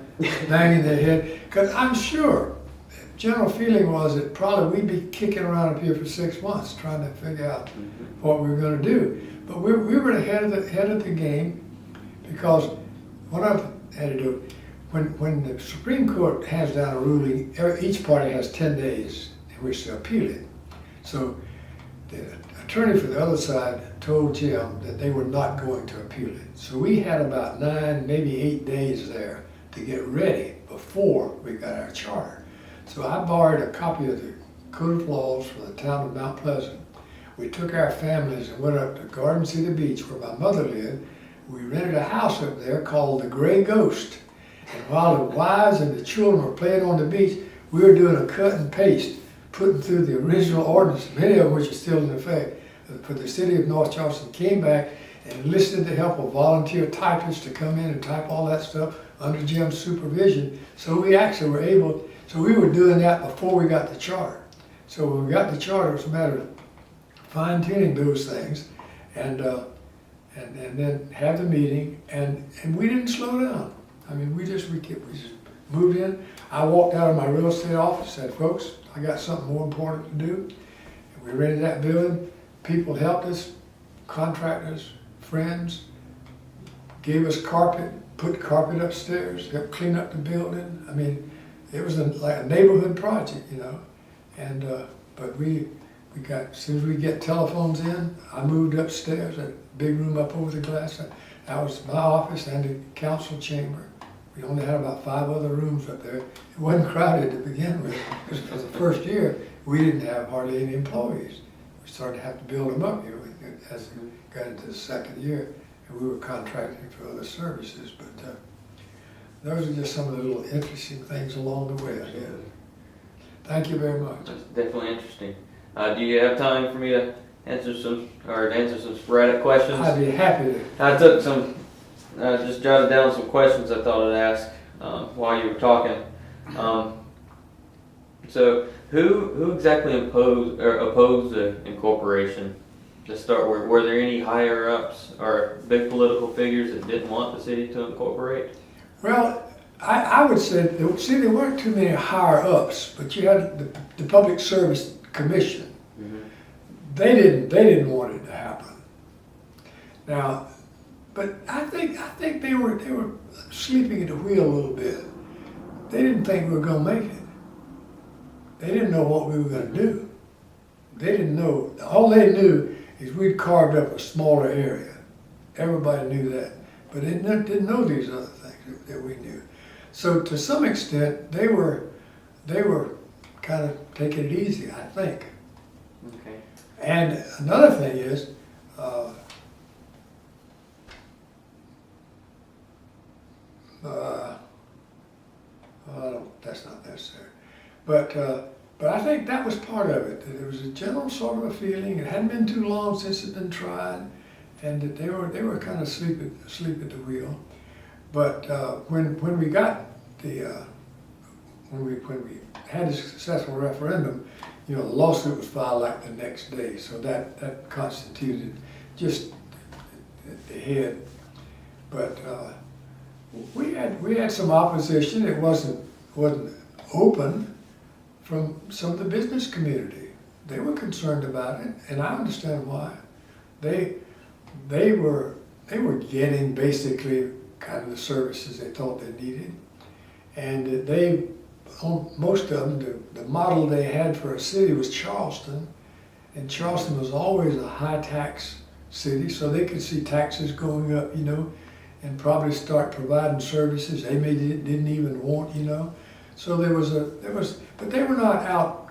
banging their head. Because I'm sure, general feeling was that probably we'd be kicking around up here for 6 months trying to figure out what we were going to do. But we were ahead of the game, because what I've had to do, when the Supreme Court hands down a ruling, each party has 10 days in which to appeal it. So the attorney for the other side told Jim that they were not going to appeal it. So we had about 9, maybe 8 days there to get ready before we got our charter. So I borrowed a copy of the Code of Laws from the town of Mount Pleasant. We took our families and went up to Garden City Beach, where my mother lived. We rented a house up there called the Gray Ghost. And while the wives and the children were playing on the beach, we were doing a cut and paste, putting through the original ordinance, many of which are still in effect. For the city of North Charleston came back and enlisted the help of volunteer typists to come in and type all that stuff under Jim's supervision. So we actually were able, so we were doing that before we got the charter. So when we got the charter, it was a matter of fine-tuning those things, and then have the meeting, and we didn't slow down. I mean, we just moved in. I walked out of my real estate office, said, folks, I got something more important to do. And we rented that building. People helped us, contractors, friends, gave us carpet, put carpet upstairs, helped clean up the building. I mean, it was like a neighborhood project, And but we got, as soon as we get telephones in, I moved upstairs, that big room up over the glass. That was my office and the council chamber. We only had about 5 other rooms up there. It wasn't crowded to begin with, because for the first year, we didn't have hardly any employees. We started to have to build them up as we got into the second year, and we were contracting for other services. But those are just some of the little interesting things along the way, I guess. Thank you very much. That's definitely interesting. Do you have time for me to answer some sporadic questions? I'd be happy to. I took some, just jotted down some questions I thought I'd ask while you were talking. So, who exactly opposed the incorporation? To start with, were there any higher ups or big political figures that didn't want the city to incorporate? Well, I would say, see, there weren't too many higher ups, but you had the Public Service Commission. Mm-hmm. They didn't want it to happen. Now, but I think they were sleeping at the wheel a little bit. They didn't think we were going to make it. They didn't know what we were going to do. They didn't know. All they knew is we'd carved up a smaller area. Everybody knew that, but they didn't know these other things that we knew. So to some extent, they were kind of taking it easy, I think. Okay. And another thing is, that's not necessary. But I think that was part of it. That there was a general sort of a feeling. It hadn't been too long since it'd been tried, and that they were kind of asleep at the wheel. But when we got when we had a successful referendum, the lawsuit was filed like the next day. So that constituted just the head. But we had some opposition. It wasn't open from some of the business community. They were concerned about it, and I understand why. They were getting basically kind of the services they thought they needed, and most of them, the model they had for a city was Charleston, and Charleston was always a high tax city, so they could see taxes going up, and probably start providing services they maybe didn't even want, So but they were not out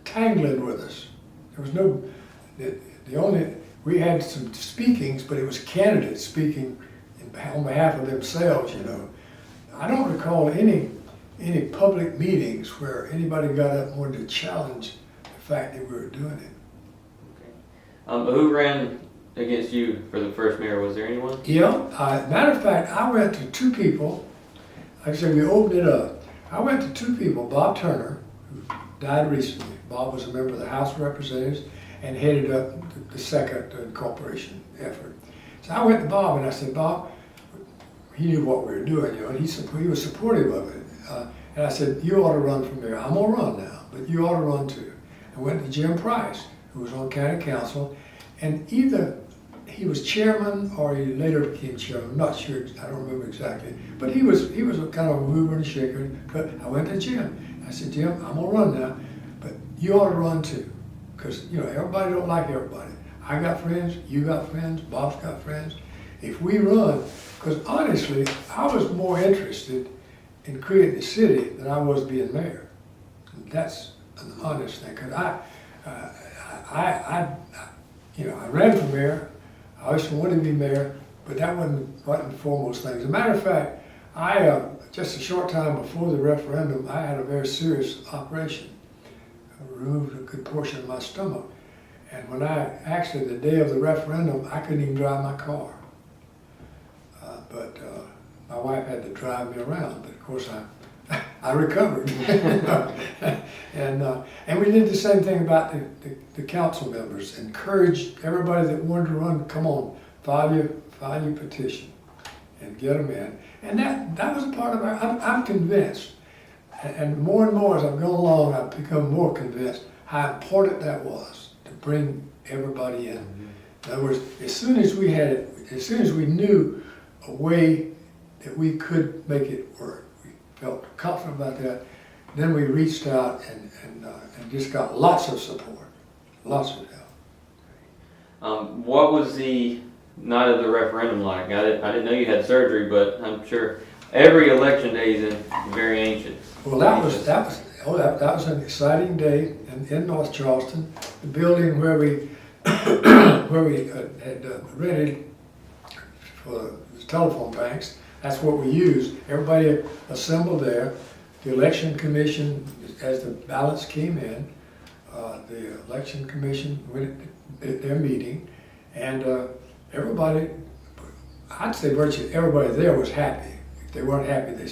tangling with us. There was no, we had some speakings, but it was candidates speaking on behalf of themselves, I don't recall any public meetings where anybody got up and wanted to challenge the fact that we were doing it. Okay. Who ran against you for the first mayor? Was there anyone? Yeah. Matter of fact, I went to two people. Like I said, we opened it up. I went to two people, Bob Turner, who died recently. Bob was a member of the House of Representatives and headed up the second incorporation effort. So I went to Bob and I said, Bob, he knew what we were doing, and he was supportive of it. And I said, you ought to run for mayor. I'm gonna run now, but you ought to run too. I went to Jim Price, who was on county council, and either he was chairman or he later became chairman. I'm not sure, I don't remember exactly. But he was a kind of a mover and shaker. But I went to Jim. I said, Jim, I'm gonna run now, but you ought to run too. Because everybody don't like everybody. I got friends, you got friends, Bob's got friends. If we run, because honestly, I was more interested in creating a city than I was being mayor. And that's an honest thing. Because I ran for mayor. I always wanted to be mayor, but that wasn't the foremost thing. As a matter of fact, just a short time before the referendum, I had a very serious operation. I removed a good portion of my stomach. And when the day of the referendum, I couldn't even drive my car. But my wife had to drive me around. But of course, I recovered. And we did the same thing about the council members. Encouraged everybody that wanted to run, come on, file your petition and get them in. And that was a part of I'm convinced, and more as I've gone along, I've become more convinced how important that was to bring everybody in. Mm-hmm. In other words, as soon as we knew a way that we could make it work, we felt confident about that, then we reached out and just got lots of support, lots of help. What was the night of the referendum like? I didn't know you had surgery, but I'm sure every election day is very anxious. Well, that was an exciting day in North Charleston. The building where we had rented for the telephone banks, that's what we used. Everybody assembled there. The election commission, as the ballots came in, the election commission went at their meeting, and everybody, I'd say virtually everybody there was happy. If they weren't happy, they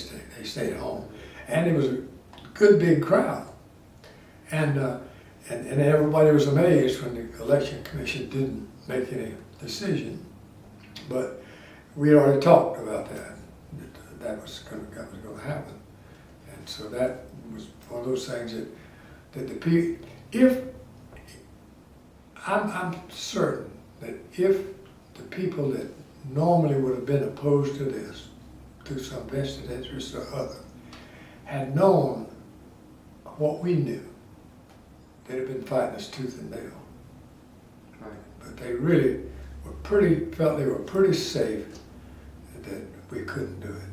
stayed home. And it was a good big crowd. And everybody was amazed when the election commission didn't make any decision. But we had already talked about that. That was going to happen. And so that was one of those things that the people, I'm certain that if the people that normally would have been opposed to this, through some vested interest or other, had known what we knew, they'd have been fighting us tooth and nail. Right. But they really felt they were pretty safe that we couldn't do it.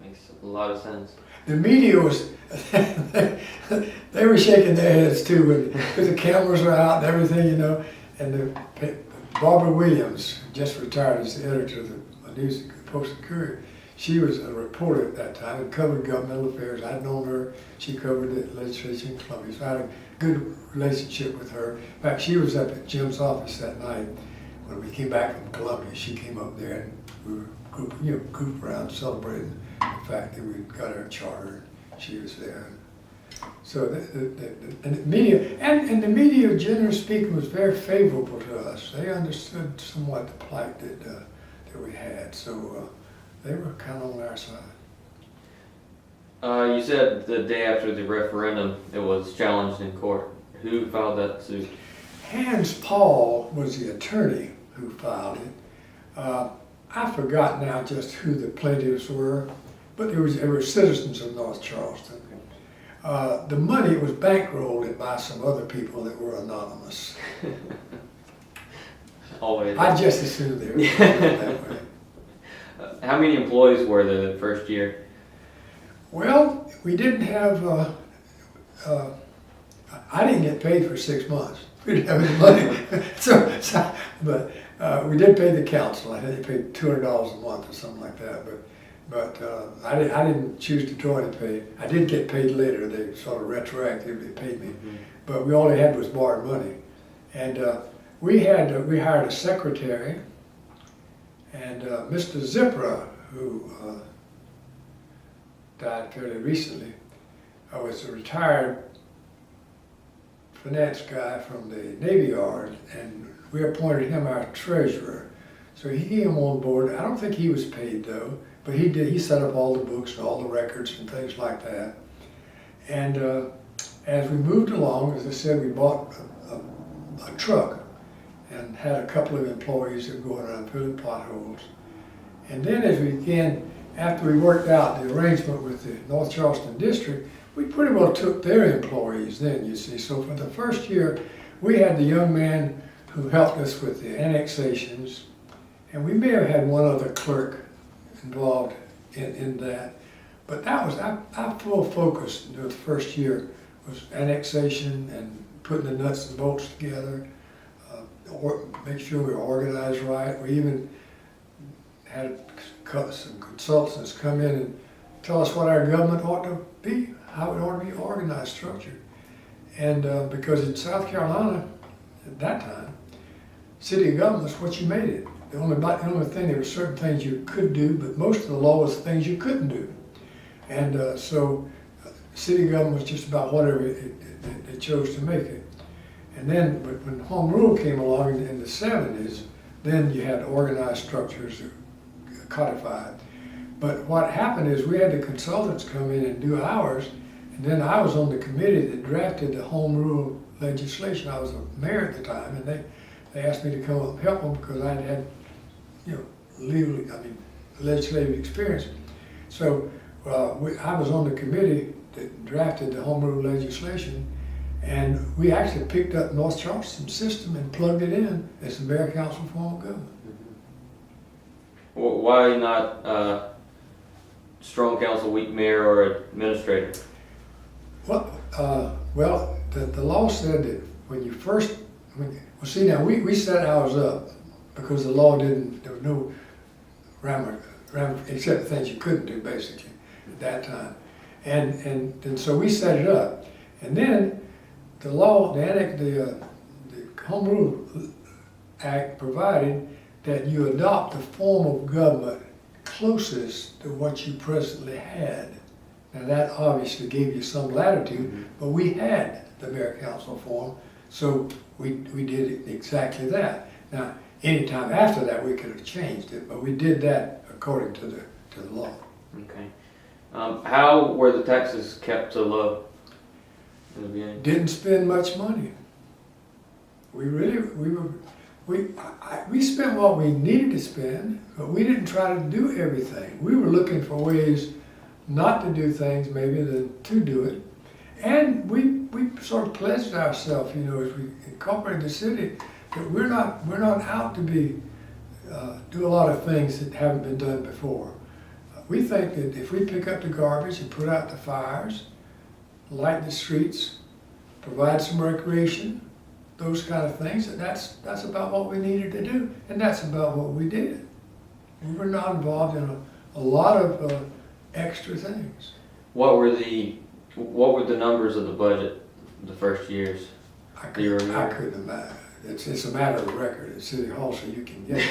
Makes a lot of sense. The media was, they were shaking their heads too, because the cameras were out and everything, you know. And Barbara Williams, just retired as the editor of the News Post and Courier, she was a reporter at that time and covered governmental affairs. I'd known her. She covered the legislature in Columbia, so I had a good relationship with her. In fact, she was up at Jim's office that night when we came back from Columbia. She came up there and we were grouped around celebrating the fact that we got our charter. She was there. So and the media, and the media, generally speaking, was very favorable to us. They understood somewhat the plight that we had. So they were kind of on our side. You said the day after the referendum, it was challenged in court. Who filed that suit? Hans Paul was the attorney who filed it. I forgot now just who the plaintiffs were, but they were citizens of North Charleston. The money was bankrolled by some other people that were anonymous. Always. I just assumed they were that way. How many employees were there the first year? Well, we didn't have, I didn't get paid for 6 months. We didn't have any money. But we did pay the council. I think they paid $200 a month or something like that. But I didn't choose to draw any pay. I did get paid later. They sort of retroactively paid me. Mm-hmm. But we all they had was borrowed money. And we hired a secretary, and Mr. Zipra, who died fairly recently, was a retired finance guy from the Navy Yard, and we appointed him our treasurer. So he came on board. I don't think he was paid though, but he did. He set up all the books and all the records and things like that. And as we moved along, as I said, we bought a truck and had a couple of employees that were going around filling potholes. And then as we began, after we worked out the arrangement with the North Charleston District, we pretty well took their employees then, you see. So for the first year, we had the young man who helped us with the annexations, and we may have had one other clerk involved in that. But that was our full focus in the first year was annexation and putting the nuts and bolts together, make sure we were organized right. We even had some consultants come in and tell us what our government ought to be, how it ought to be organized, structured. And because in South Carolina, at that time, city government was what you made it. The only thing, there were certain things you could do, but most of the law was things you couldn't do. And so city government was just about whatever they chose to make it. And then but when home rule came along in the 70s, then you had organized structures codified. But what happened is we had the consultants come in and do ours, and then I was on the committee that drafted the home rule legislation. I was a mayor at the time, and they asked me to come up and help them because I had legislative experience. So I was on the committee that drafted the home rule legislation, and we actually picked up North Charleston's system and plugged it in as the mayor council form of government. Well, why not strong council, weak mayor, or administrator? Well, the law said that when you first, now we set ours up because the law there was no except the things you couldn't do basically at that time. And so we set it up. And then the law, the Home Rule Act provided that you adopt the form of government closest to what you presently had. Now that obviously gave you some latitude, but we had the mayor council form, so we did exactly that. Now, anytime after that, we could have changed it, but we did that according to the law. Okay. How were the taxes kept so low in the beginning? Didn't spend much money. We spent what we needed to spend, but we didn't try to do everything. We were looking for ways not to do things maybe than to do it. And we sort of pledged ourselves, you know, as we incorporated the city, that we're not out to be do a lot of things that haven't been done before. We think that if we pick up the garbage and put out the fires, light the streets, provide some recreation, those kind of things, that's about what we needed to do, and that's about what we did. We were not involved in a lot of extra things. What were the numbers of the budget the first years? I couldn't imagine. It's a matter of record at City Hall, so you can get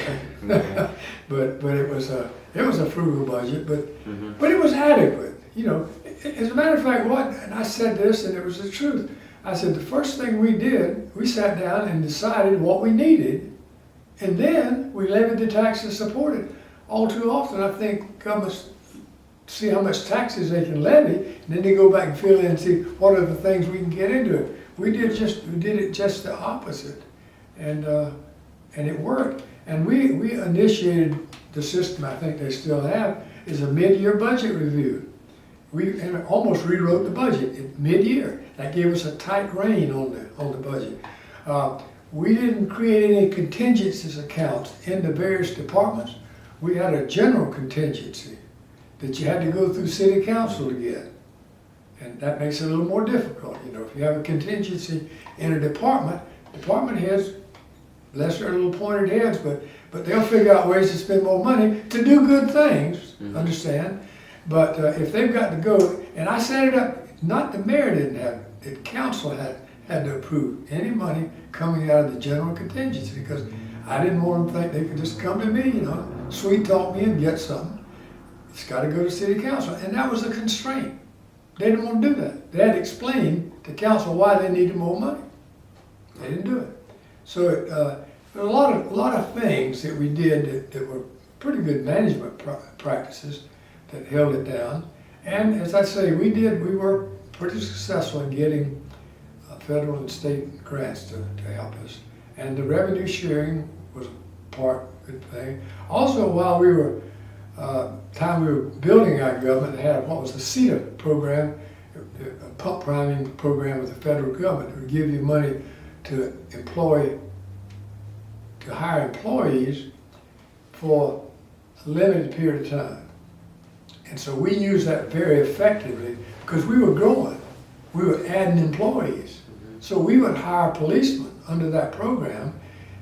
that. but it was a frugal budget, but it was adequate. You know, as a matter of fact, and I said this, and it was the truth. I said the first thing we did, we sat down and decided what we needed, and then we levied the tax to support it. All too often, I think governments see how much taxes they can levy, and then they go back and fill in and see what are the things we can get into it. We did it just the opposite, and it worked. And we initiated the system. I think they still have is a mid-year budget review. We almost rewrote the budget at mid-year. That gave us a tight rein on the budget. We didn't create any contingencies accounts in the various departments. We had a general contingency that you had to go through city council to get. And that makes it a little more difficult. You know, if you have a contingency in a department heads, bless their little pointed heads, but they'll figure out ways to spend more money to do good things, understand? But if they've got to go, and I set it up, not the mayor didn't have it, the council had to approve any money coming out of the general contingency, because I didn't want them to think they could just come to me, you know, sweet talk me and get something. It's got to go to city council, and that was a constraint. They didn't want to do that. They had to explain to council why they needed more money. They didn't do it. So there were a lot of things that we did that were pretty good management practices that held it down. And as I say, we were pretty successful in getting federal and state grants to help us. And the revenue sharing was a good thing. Also, while we were building our government, they had what was the CETA program, a pump priming program with the federal government. It would give you money to hire employees for a limited period of time. And so we used that very effectively because we were growing. We were adding employees. So we would hire policemen under that program,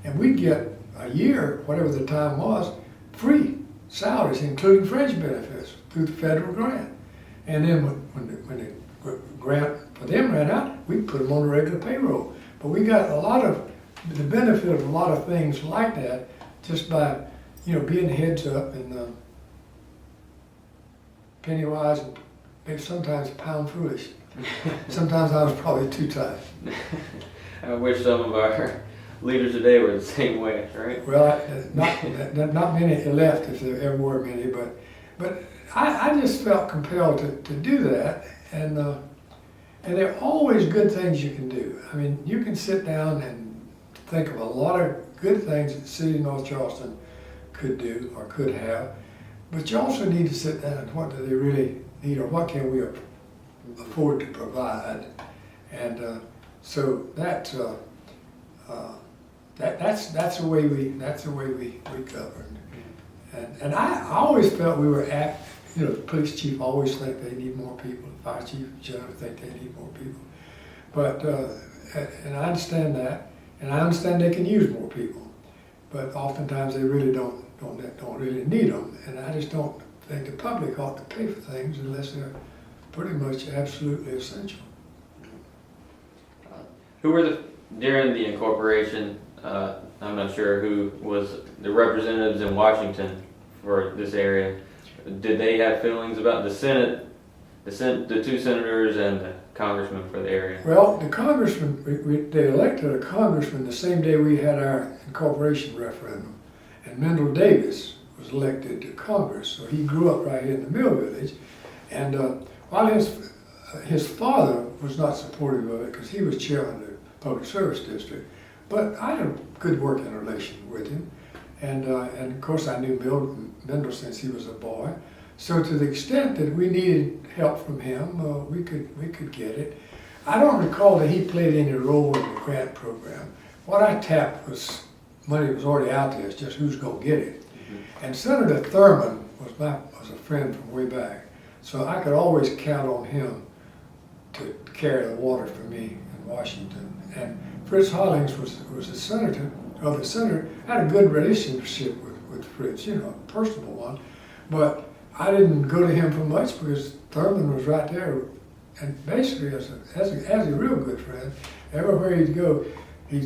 and we'd get a year, whatever the time was, free salaries, including fringe benefits, through the federal grant. And then when the grant for them ran out, we put them on the regular payroll. But we got a lot of the benefit of a lot of things like that just by, you know, being heads up and penny wise and maybe sometimes pound foolish. Sometimes I was probably too tight. I wish some of our leaders today were the same way, right? Well, not many left, if there ever were many, but I just felt compelled to do that, and there are always good things you can do. I mean, you can sit down and think of a lot of good things that the city of North Charleston could do or could have, but you also need to sit down and what do they really need, or what can we afford to provide, and so that's the way we governed, and I always felt we were you know, the police chief always think they need more people, the fire chief generally think they need more people, but and I understand that, and I understand they can use more people, but oftentimes they really don't really need them, and I just don't think the public ought to pay for things unless they're pretty much absolutely essential. Who were during the incorporation, I'm not sure who was the representatives in Washington for this area. Did they have feelings about the Senate, the two senators and the congressman for the area? Well, the congressman, they elected a congressman the same day we had our incorporation referendum. And Mendel Davis was elected to Congress. So he grew up right here in the Mill Village. And while his father was not supportive of it because he was chairman of the Public Service District, but I had a good working relation with him. And of course I knew Mendel since he was a boy. So to the extent that we needed help from him, we could get it. I don't recall that he played any role in the grant program. What I tapped was money that was already out there. It's just who's going to get it. Mm-hmm. And Senator Thurman was a friend from way back, so I could always count on him to carry the water for me in Washington. And Fritz Hollings was the senator. I had a good relationship with Fritz, a personal one, but I didn't go to him for much because Thurman was right there, and basically as a real good friend, everywhere he'd go, he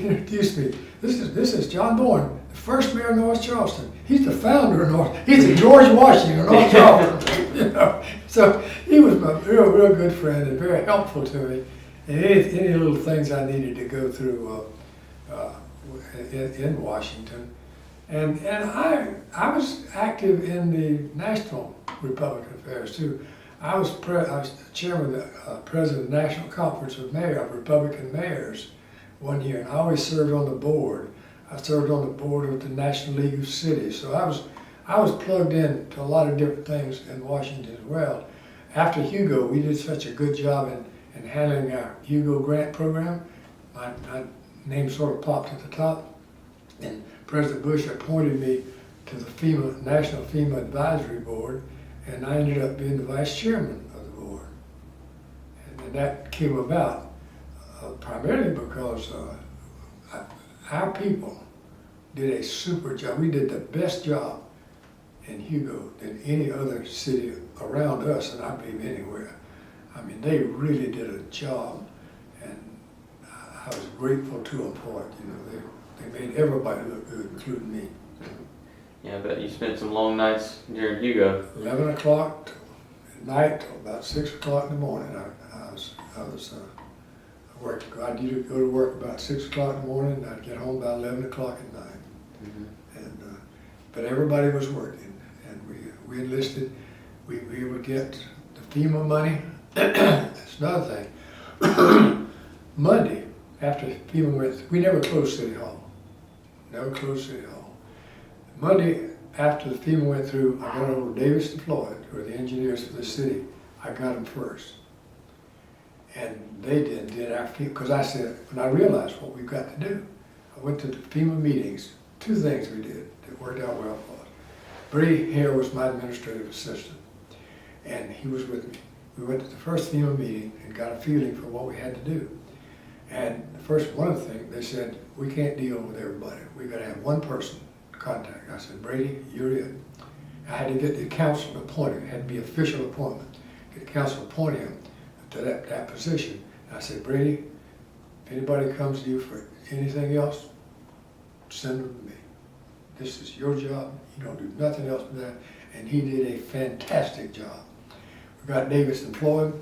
introduced me. This is John Bourne, the first mayor of North Charleston. He's the founder of North. He's the George Washington of North Charleston. So he was my real good friend and very helpful to me. And any little things I needed to go through in Washington. And I was active in the national Republican affairs too. I was chairman of the president of the National Conference of Republican Mayors one year, and I always served on the board. I served on the board of the National League of Cities, so I was plugged in to a lot of different things in Washington as well. After Hugo, we did such a good job in handling our Hugo grant program. My name sort of popped at the top, and President Bush appointed me to the National FEMA Advisory Board, and I ended up being the vice chairman of the board. And that came about primarily because our people did a super job. We did the best job in Hugo than any other city around us, and I believe anywhere. I mean, they really did a job, and I was grateful to them for it. They made everybody look good, including me. Yeah, I bet you spent some long nights during Hugo. 11 o'clock at night till about 6 o'clock in the morning. I worked. I'd usually go to work about 6 o'clock in the morning, and I'd get home about 11 o'clock at night. Mm-hmm. And but everybody was working, and we enlisted. We would get the FEMA money. That's another thing. Monday after FEMA went, we never closed City Hall. Never closed City Hall. Monday after the FEMA went through, I got over Davis and Floyd, who are the engineers for the city. I got them first. And they did our FEMA, because I said, when I realized what we've got to do, I went to the FEMA meetings. Two things we did that worked out well for us. Brady Hare was my administrative assistant, and he was with me. We went to the first FEMA meeting and got a feeling for what we had to do. And one of the things, they said, we can't deal with everybody. We've got to have one person to contact. I said, Brady, you're it. I had to get the council appointed. It had to be official appointment. Get the council appointed him to that position. And I said, Brady, if anybody comes to you for anything else, send them to me. This is your job. You don't do nothing else but that. And he did a fantastic job. We got Davis employed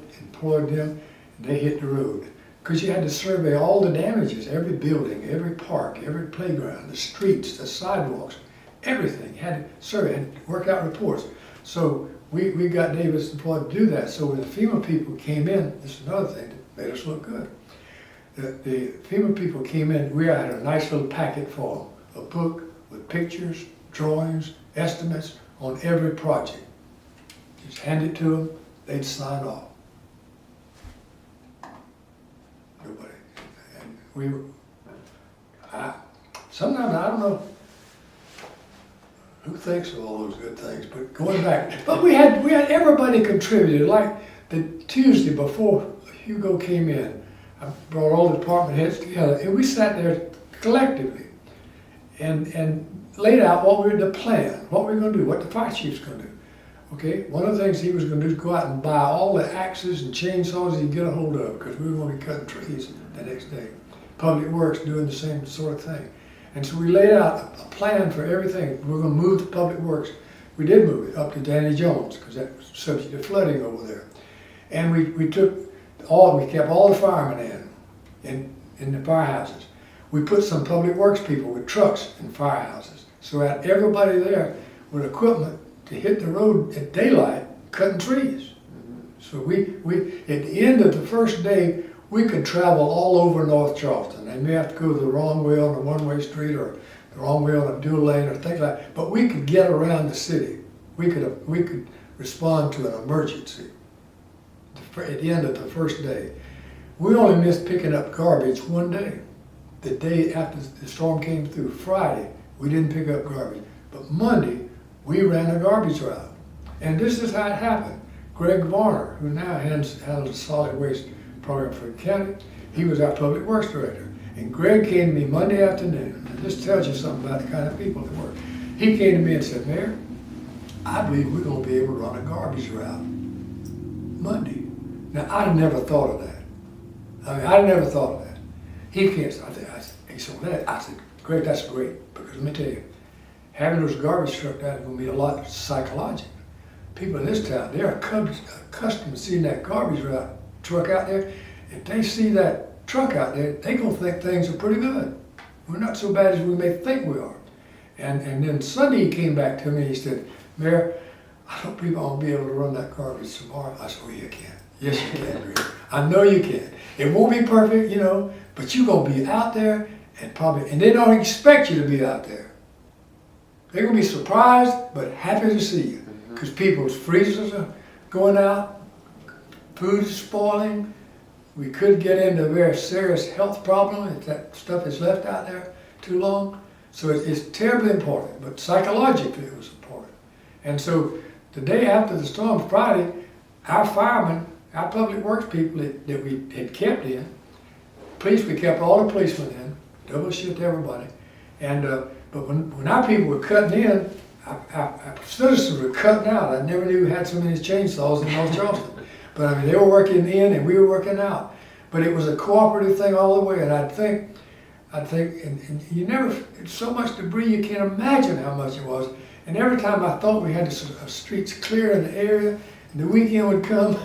them, and they hit the road. Because you had to survey all the damages, every building, every park, every playground, the streets, the sidewalks, everything. You had to survey and work out reports. So we got Davis employed to do that. So when the FEMA people came in, this is another thing that made us look good. The FEMA people came in, we had a nice little packet for them, a book with pictures, drawings, estimates on every project. Just hand it to them, they'd sign off. Nobody. And sometimes I don't know who thinks of all those good things, but going back, but we had everybody contributed. Like the Tuesday before Hugo came in, I brought all the department heads together, and we sat there collectively and laid out the plan, what we were going to do, what the fire chief's going to do. Okay, one of the things he was gonna do is go out and buy all the axes and chainsaws he could get a hold of, because we were gonna be cutting trees the next day. Public Works doing the same sort of thing. And so we laid out a plan for everything. We're gonna move to Public Works. We did move it up to Danny Jones, because that was subject to flooding over there. And we kept all the firemen in the firehouses. We put some Public Works people with trucks in firehouses. So we had everybody there with equipment to hit the road at daylight cutting trees. So we at the end of the first day, we could travel all over North Charleston. They may have to go the wrong way on a one-way street or the wrong way on a dual lane or things like that, but we could get around the city. We could respond to an emergency at the end of the first day. We only missed picking up garbage one day. The day after the storm came through, Friday, we didn't pick up garbage. But Monday, we ran a garbage route. And this is how it happened. Greg Varner, who now handles the solid waste program for the county, he was our Public Works director. And Greg came to me Monday afternoon, and this tells you something about the kind of people that work. He came to me and said, Mayor, I believe we're gonna be able to run a garbage route Monday. Now, I'd never thought of that. I never thought of that. He can't, he said, well, I said, Greg, that's great, because let me tell you, having those garbage trucks out is gonna be a lot psychological. People in this town, they're accustomed to seeing that garbage route truck out there. If they see that truck out there, they gonna think things are pretty good. We're not so bad as we may think we are. And then Sunday he came back to me and he said, Mayor, I hope people won't be able to run that garbage tomorrow. I said, well, you can. Yes, you can, Greg. I know you can. It won't be perfect, but you're gonna be out there and they don't expect you to be out there. They're gonna be surprised, but happy to see you. Because people's freezers are going out, food is spoiling. We could get into a very serious health problem if that stuff is left out there too long. So it's terribly important, but psychologically it was important. And so the day after the storm, Friday, our firemen, our Public Works people that we had kept in, police, we kept all the policemen in, double shift everybody. And but when our people were cutting in, our citizens were cutting out. I never knew we had so many chainsaws in North Charleston. But I mean, they were working in and we were working out. But it was a cooperative thing all the way. And I think, and you never, it's so much debris, you can't imagine how much it was. And every time I thought we had the streets clear in the area, and the weekend would come,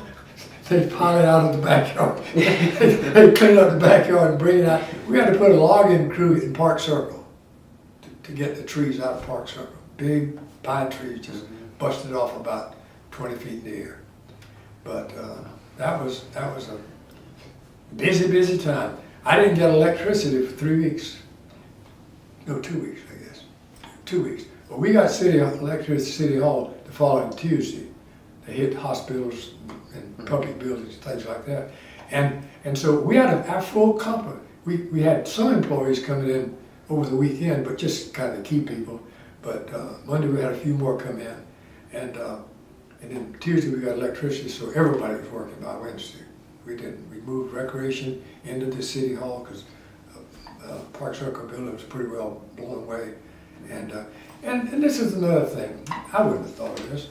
they'd pile it out of the backyard. They'd clean up the backyard and bring it out. We had to put a logging crew in Park Circle to get the trees out of Park Circle. Big pine trees just busted off about 20 feet in the air. But that was a busy time. I didn't get electricity for 3 weeks. No, 2 weeks, I guess. 2 weeks. But we got electricity at City Hall the following Tuesday. They hit hospitals and public buildings and things like that. And so we had our full complement. We had some employees coming in over the weekend, but just kind of key people. But Monday we had a few more come in. And then Tuesday we got electricity, so everybody was working by Wednesday. We moved recreation into the City Hall because Park Circle building was pretty well blown away. And this is another thing. I wouldn't have thought of this,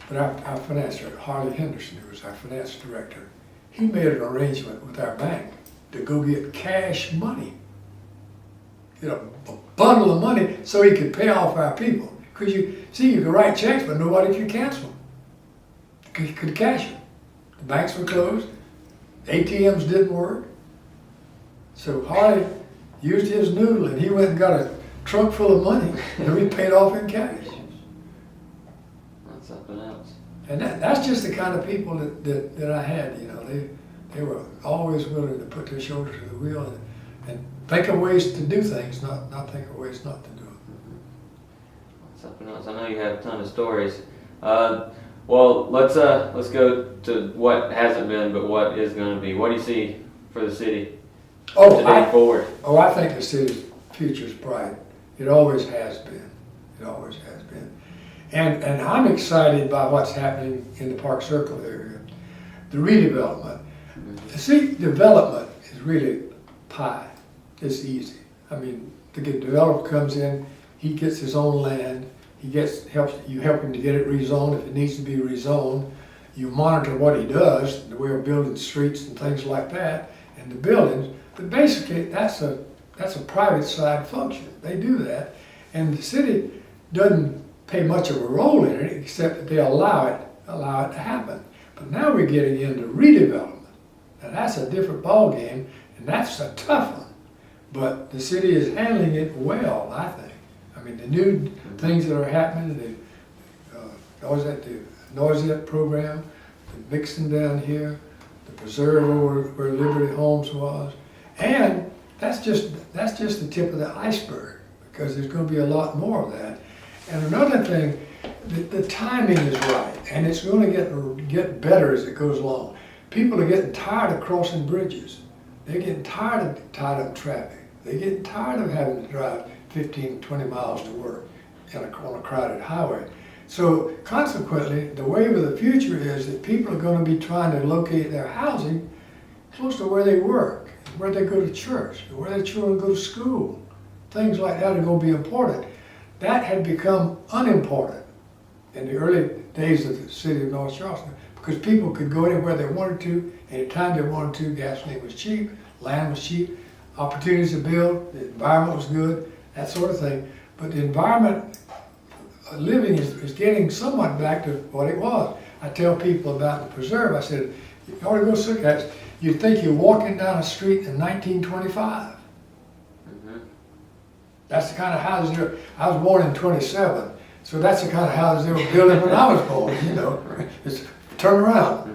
but our financier, Harley Henderson, who was our finance director, he made an arrangement with our bank to go get cash money, get a bundle of money so he could pay off our people. Because you could write checks, but nobody could cancel them. You could cash them. The banks were closed. ATMs didn't work. So Harley used his noodle and he went and got a trunk full of money and we paid off in cash. That's something else. And that's just the kind of people that I had, they were always willing to put their shoulder to the wheel and think of ways to do things, not think of ways not to do it. Something else. I know you have a ton of stories. Well, let's go to what hasn't been, but what is going to be. What do you see for the city today forward? Oh, I think the city's future is bright. It always has been. It always has been. And I'm excited by what's happening in the Park Circle area. The redevelopment. See, development is really pie. It's easy. I mean, the developer comes in, he gets his own land, you help him to get it rezoned if it needs to be rezoned. You monitor what he does, the way of building streets and things like that, and the buildings. But basically, that's a private side function. They do that, and the city doesn't pay much of a role in it, except that they allow it to happen. But now we're getting into redevelopment. Now that's a different ballgame, and that's a tough one. But the city is handling it well, I think. I mean, the new things that are happening, the Noisette program, the mixing down here, the preserve over where Liberty Homes was, and that's just the tip of the iceberg, because there's going to be a lot more of that. And another thing, the timing is right, and it's going to get better as it goes along. People are getting tired of crossing bridges. They're getting tied up traffic. They're getting tired of having to drive 15, 20 miles to work on a crowded highway. So consequently, the wave of the future is that people are going to be trying to locate their housing close to where they work, where they go to church, where their children go to school. Things like that are going to be important. That had become unimportant in the early days of the city of North Charleston, because people could go anywhere they wanted to, anytime they wanted to. Gasoline was cheap, land was cheap, opportunities to build, the environment was good, that sort of thing. But the environment living is getting somewhat back to what it was. I tell people about the preserve, I said, you ought to go look at it. You'd think you're walking down a street in 1925. That's the kind of houses they were. I was born in 27, so that's the kind of houses they were building when I was born, you know. It's turn around.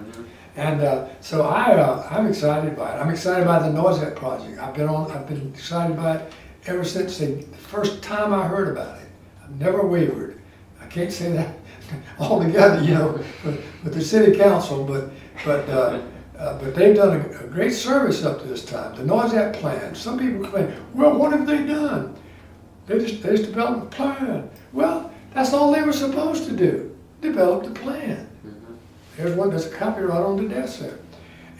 And so I'm excited by it. I'm excited by the Noisette project. I've been excited by it ever since the first time I heard about it. I've never wavered. I can't say that altogether, you know, with the city council, but they've done a great service up to this time. The Noisette plan. Some people claim, well, what have they done? They just developed a plan. Well, that's all they were supposed to do. Develop the plan. There's a copyright on the desk there.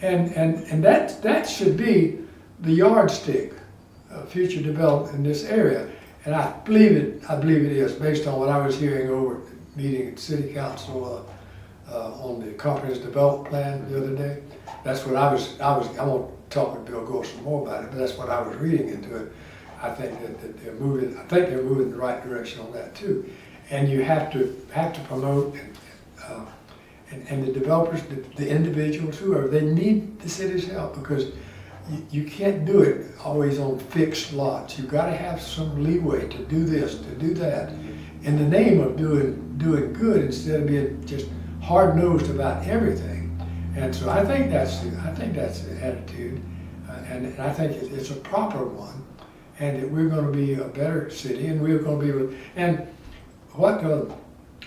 And that should be the yardstick of future development in this area. And I believe it is, based on what I was hearing over at the meeting at City Council on the comprehensive development plan the other day. That's what I won't talk with Bill Gore some more about it, but that's what I was reading into it. I think that they're moving in the right direction on that too. And you have to promote and the developers, the individuals, whoever, they need the city's help, because you can't do it always on fixed lots. You've got to have some leeway to do this, to do that, in the name of doing good, instead of being just hard-nosed about everything. And so I think that's the attitude, and I think it's a proper one, and that we're going to be a better city, and we're going to be and what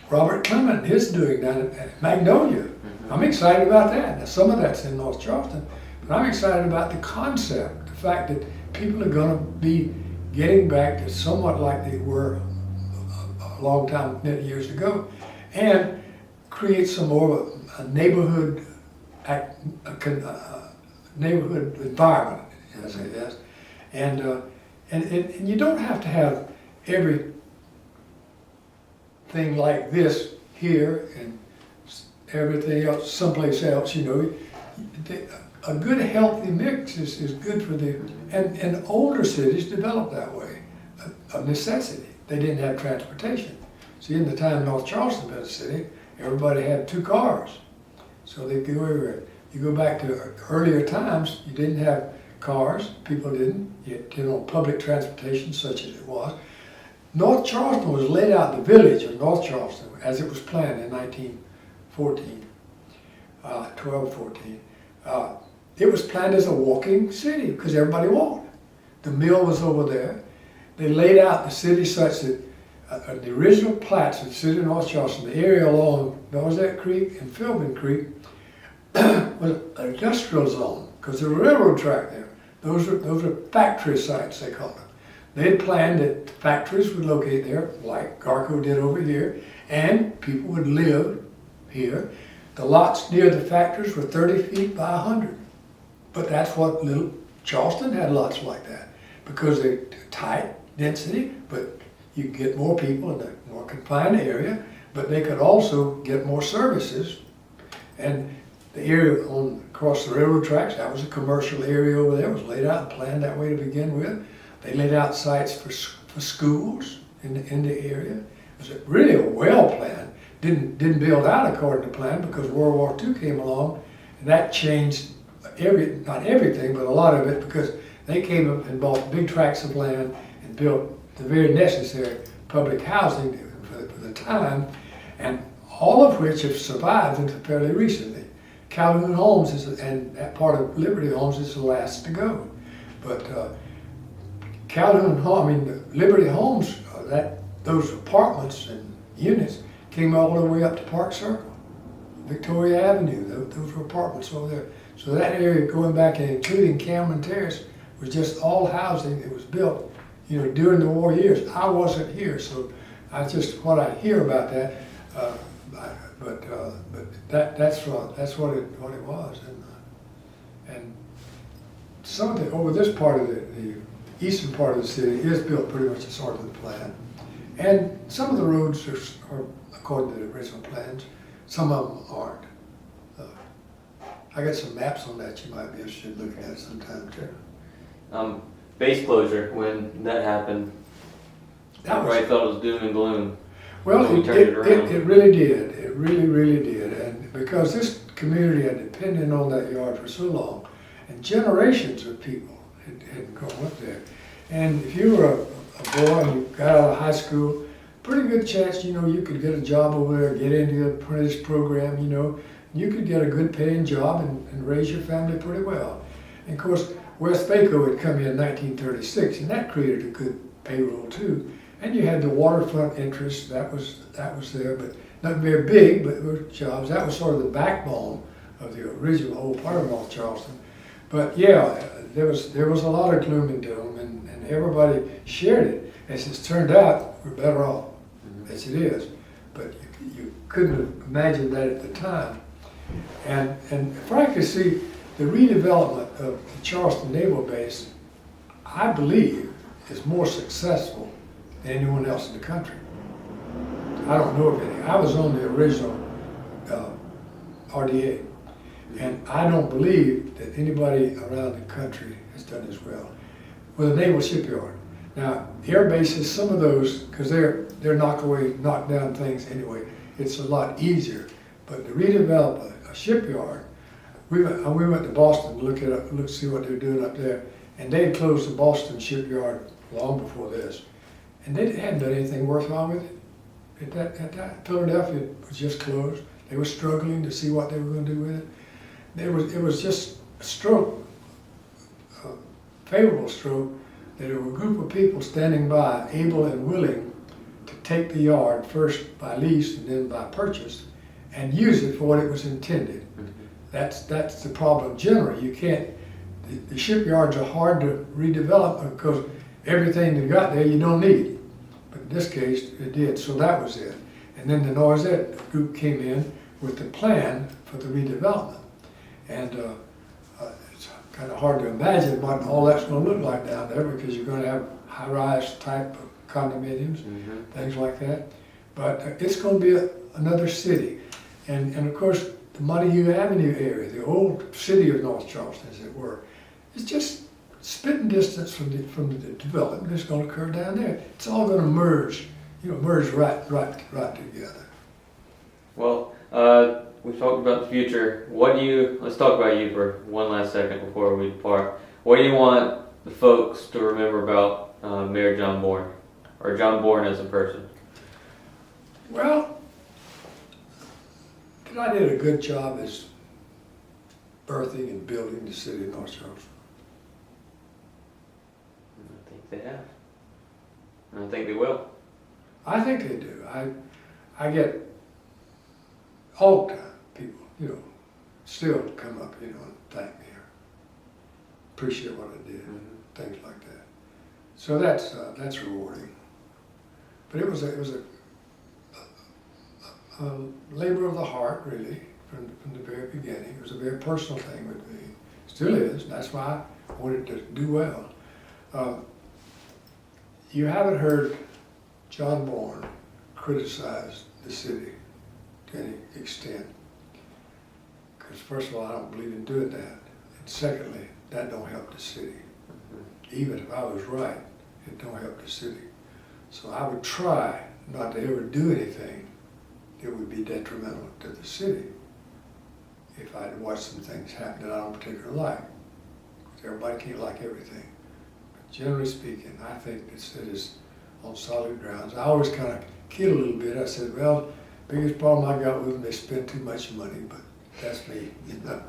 Robert Clement is doing down at Magnolia. I'm excited about that. Now, some of that's in North Charleston, but I'm excited about the concept, the fact that people are going to be getting back to somewhat like they were a long time, many years ago, and create some more of a neighborhood neighborhood environment, as I say, yes. And you don't have to have every thing like this here and everything else someplace else, you know. A good healthy mix is good for and older cities developed that way, of necessity. They didn't have transportation. See, in the time North Charleston was a city, everybody had 2 cars. So they could go everywhere. You go back to earlier times, you didn't have cars, people didn't, public transportation such as it was. North Charleston was laid out, the village of North Charleston, as it was planned in 1914, 1214. It was planned as a walking city because everybody walked. The mill was over there. They laid out the city such that the original plats of the city of North Charleston, the area along Noisette Creek and Philbin Creek, was an industrial zone because there was a railroad track there. Those were factory sites, they called them. They had planned that factories would locate there, like Garco did over here, and people would live here. The lots near the factories were 30 feet by 100. But that's what little Charleston had lots like that, because they're tight, density, but you could get more people in a more confined area, but they could also get more services. And the area across the railroad tracks, that was a commercial area over there. It was laid out and planned that way to begin with. They laid out sites for schools in the area. It was really a well planned. Didn't build out according to plan because World War II came along, and that changed not everything, but a lot of it, because they came up and bought big tracts of land and built the very necessary public housing for the time, and all of which have survived until fairly recently. Calhoun Homes and that part of Liberty Homes is the last to go. But Liberty Homes, those apartments and units came all the way up to Park Circle, Victoria Avenue. Those were apartments over there. So that area going back and including Cameron Terrace was just all housing that was built, during the war years. I wasn't here, so what I hear about that. But that's what it was, and some of over this part of the eastern part of the city is built pretty much according to the plan, and some of the roads are according to the original plans. Some of them aren't. I got some maps on that you might be interested in looking at sometime too. Base closure, when that happened, everybody thought it was doom and gloom. Well, it really did. It really did. And because this community had depended on that yard for so long, and generations of people had gone up there. And if you were a boy and you got out of high school, pretty good chance, you could get a job over there, get into the apprentice program, you could get a good paying job and raise your family pretty well. And of course, West Baco had come in 1936, and that created a good payroll too. And you had the waterfront interest, that was there, but not very big, but there were jobs. That was sort of the backbone of the original old part of North Charleston. But yeah, there was a lot of gloom and doom, and everybody shared it. As it's turned out, we're better off, as it is. But you couldn't have imagined that at the time. And frankly, see, the redevelopment of the Charleston Naval Base, I believe, is more successful than anyone else in the country. I don't know of any. I was on the original RDA, and I don't believe that anybody around the country has done as well. With a naval shipyard. Now, air bases, some of those, because they're knock down things anyway, it's a lot easier. But to redevelop a shipyard, we went to Boston to look see what they're doing up there, and they had closed the Boston shipyard long before this. And they hadn't done anything worthwhile with it. At that, Philadelphia was just closed. They were struggling to see what they were going to do with it. It was just a stroke, a favorable stroke, that there were a group of people standing by, able and willing to take the yard first by lease and then by purchase, and use it for what it was intended. That's the problem generally. You can't. The shipyards are hard to redevelop because everything you got there you don't need. But in this case, it did, so that was it. And then the Norzette group came in with the plan for the redevelopment. And it's kind of hard to imagine what all that's going to look like down there, because you're going to have high-rise type of condominiums, things like that. But it's going to be another city. And of course, the Montague Avenue area, the old city of North Charleston, as it were, is just spitting distance from the development that's going to occur down there. It's all going to merge, right together. Well, we talked about the future. Let's talk about you for one last second before we depart. What do you want the folks to remember about Mayor John Bourne, or John Bourne as a person? Well, I did a good job as birthing and building the city of North Charleston. I think they have. I think they will. I think they do. I get all the time people, still come up, and thank me or appreciate what I did, things like that. So that's rewarding. But it was a labor of the heart, really, from the very beginning. It was a very personal thing with me. Still is. That's why I wanted to do well. You haven't heard John Bourne criticized the city to any extent. Because first of all, I don't believe in doing that. And secondly, that don't help the city. Even if I was right, it don't help the city. So I would try not to ever do anything that would be detrimental to the city if I'd watched some things happen that I don't particularly like. Because everybody can't like everything. But generally speaking, I think the city's on solid grounds. I always kind of kid a little bit. I said, well, biggest problem I got with them, they spend too much money, but that's me, you know.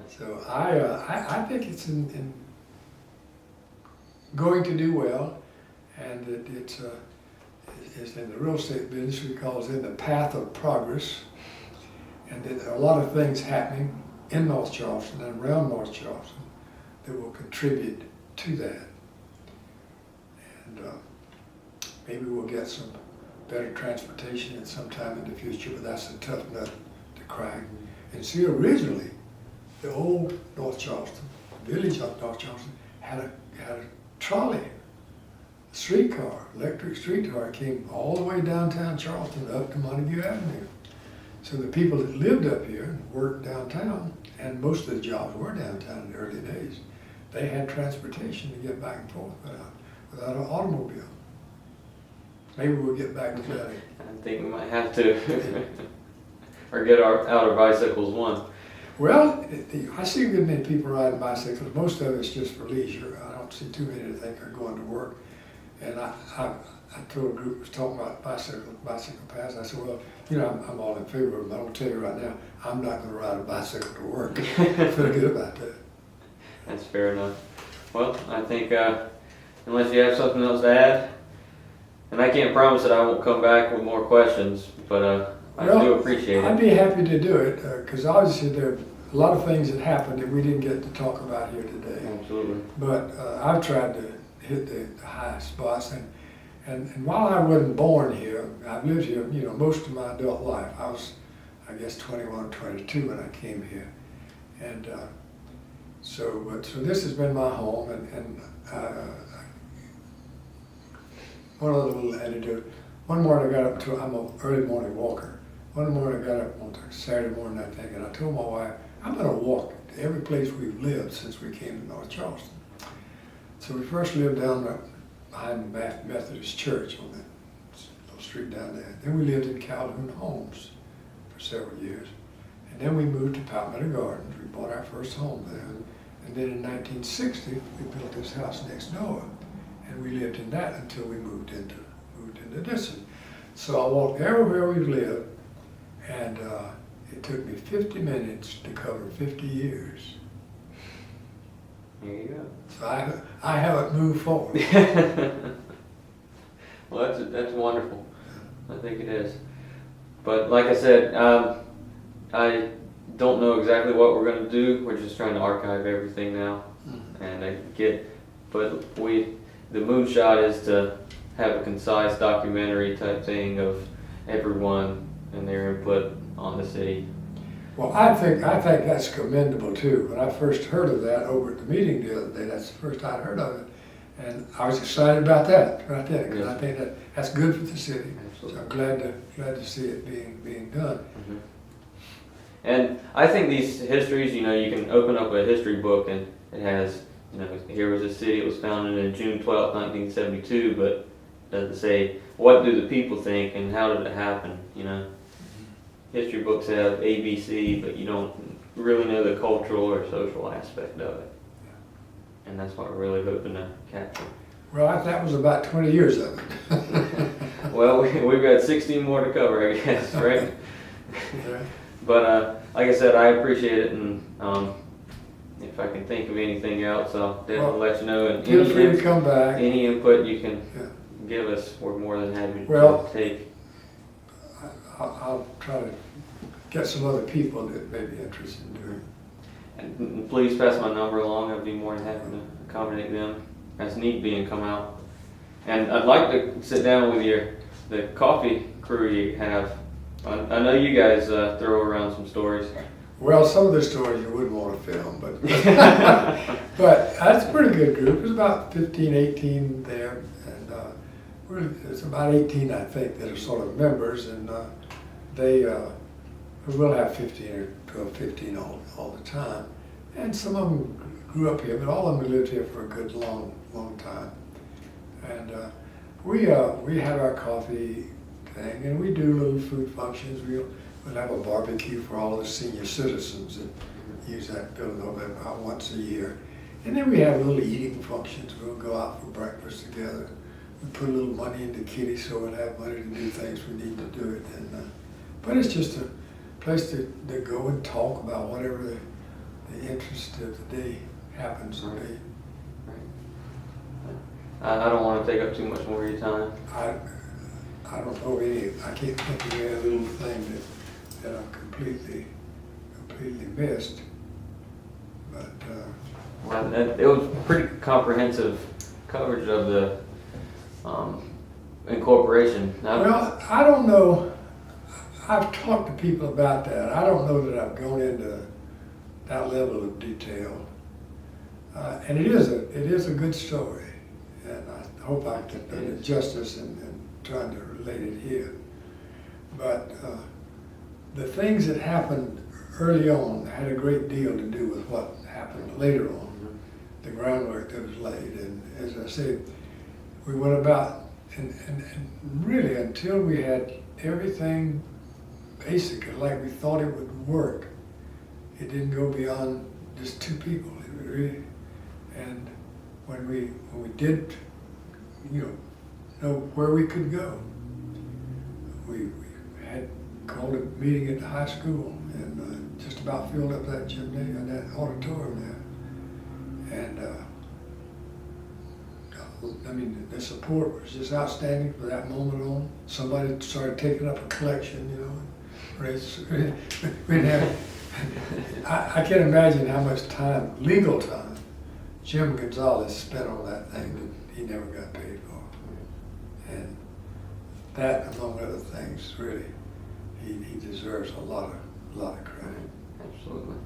So I think it's in going to do well, and it's in the real estate business, we call it in the path of progress, and there are a lot of things happening in North Charleston and around North Charleston that will contribute to that. And maybe we'll get some better transportation at some time in the future, but that's a tough nut to crack. And see, originally, the old North Charleston, village of North Charleston, had a trolley, a streetcar, electric streetcar, came all the way downtown Charleston up to Montague Avenue. So the people that lived up here and worked downtown, and most of the jobs were downtown in the early days, they had transportation to get back and forth without an automobile. Maybe we'll get back to that. I think we might have to, or get out our bicycles one. Well, I see a good many people riding bicycles. Most of it's just for leisure. I don't see too many that think are going to work. And I told a group was talking about bicycle paths. I said, well, you know, I'm all in favor of them. I'm going to tell you right now, I'm not going to ride a bicycle to work. I feel good about that. That's fair enough. Well, I think unless you have something else to add, and I can't promise that I won't come back with more questions, but I do appreciate it. I'd be happy to do it, because obviously there are a lot of things that happened that we didn't get to talk about here today. Absolutely. But I've tried to hit the high spots, and while I wasn't born here, I've lived here, you know, most of my adult life. I was, I guess, 21, 22 when I came here, and so this has been my home, and one other little anecdote. One morning I got up to, I'm an early morning walker. One morning I got up on Saturday morning, I think, and I told my wife, I'm going to walk to every place we've lived since we came to North Charleston. So we first lived down behind the Methodist Church on that little street down there. Then we lived in Calhoun Homes for several years. And then we moved to Palmetto Gardens. We bought our first home there. And then in 1960, we built this house next door. And we lived in that until we moved into this one. So I walked everywhere we've lived, and it took me 50 minutes to cover 50 years. There you go. So I haven't moved forward. Well, that's wonderful. I think it is. But like I said, I don't know exactly what we're going to do. We're just trying to archive everything now, and but the moonshot is to have a concise documentary type thing of everyone and their input on the city. Well, I think that's commendable too. When I first heard of that over at the meeting the other day, that's the first I'd heard of it, and I was excited about that right there, because I think that's good for the city. Absolutely. So I'm glad to see it being done. Mm-hmm. And I think these histories, you know, you can open up a history book and it has, you know, here was a city, it was founded in June 12th, 1972, but doesn't say what do the people think and how did it happen, you know. History books have ABC, but you don't really know the cultural or social aspect of it. And that's what we're really hoping to capture. Well, that was about 20 years of it. Well, we've got 16 more to cover, I guess, right? Yeah. But like I said, I appreciate it, and if I can think of anything else, I'll definitely let you know. And feel free to come back. Any input you can give us, we're more than happy to take. I'll try to get some other people that may be interested in doing it. And please pass my number along. I'd be more than happy to accommodate them as need be and come out. And I'd like to sit down with the coffee crew you have. I know you guys throw around some stories. Well, some of the stories you wouldn't want to film, but But that's a pretty good group. There's about 15, 18 there, and there's about 18, I think, that are sort of members, and we'll have 15 or 12, 15 all the time. And some of them grew up here, but all of them lived here for a good long time. And we have our coffee thing, and we do little food functions. We'll have a barbecue for all of the senior citizens that use that building over about once a year. And then we have little eating functions. We'll go out for breakfast together. We put a little money into kitty so we'll have money to do things we need to do it. And but it's just a place to go and talk about whatever the interest of the day happens to be. I don't want to take up too much more of your time. I don't know any. I can't think of any little thing that I've completely missed. But Well, it was pretty comprehensive coverage of the incorporation. well, I don't know. I've talked to people about that. I don't know that I've gone into that level of detail. And it is a good story, and I hope I can do it justice in trying to relate it here. But the things that happened early on had a great deal to do with what happened later on, the groundwork that was laid. And as I said, we went about, and really until we had everything basically like we thought it would work, it didn't go beyond just two people. It really, and when we did, know where we could go, we had called a meeting at the high school and just about filled up that gymnasium, that auditorium there. And I mean, the support was just outstanding for that moment on. Somebody started taking up a collection, we didn't have, I can't imagine how much time, legal time, Jim Gonzalez spent on that thing that he never got paid for. And that, among other things, really, he deserves a lot of credit. Absolutely.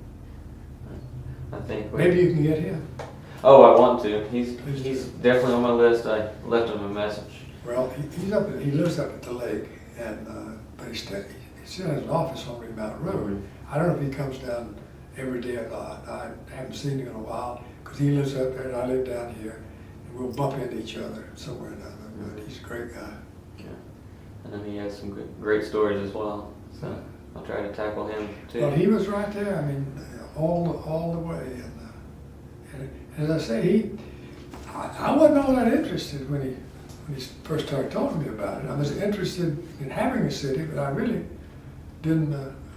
I think Maybe you can get him. Oh, I want to. He's definitely on my list. I left him a message. Well, he lives up at the lake, and but he still has an office on Green Mountain Road. Mm-hmm. I don't know if he comes down every day or not. I haven't seen him in a while because he lives up there and I live down here, and we'll bump into each other somewhere or another. But he's a great guy. Yeah. And then he has some great stories as well. So I'll try to tackle him too. Well, he was right there. I mean, all the way. And as I say, I wasn't all that interested when he first started talking to me about it. I was interested in having a city, but I really didn't.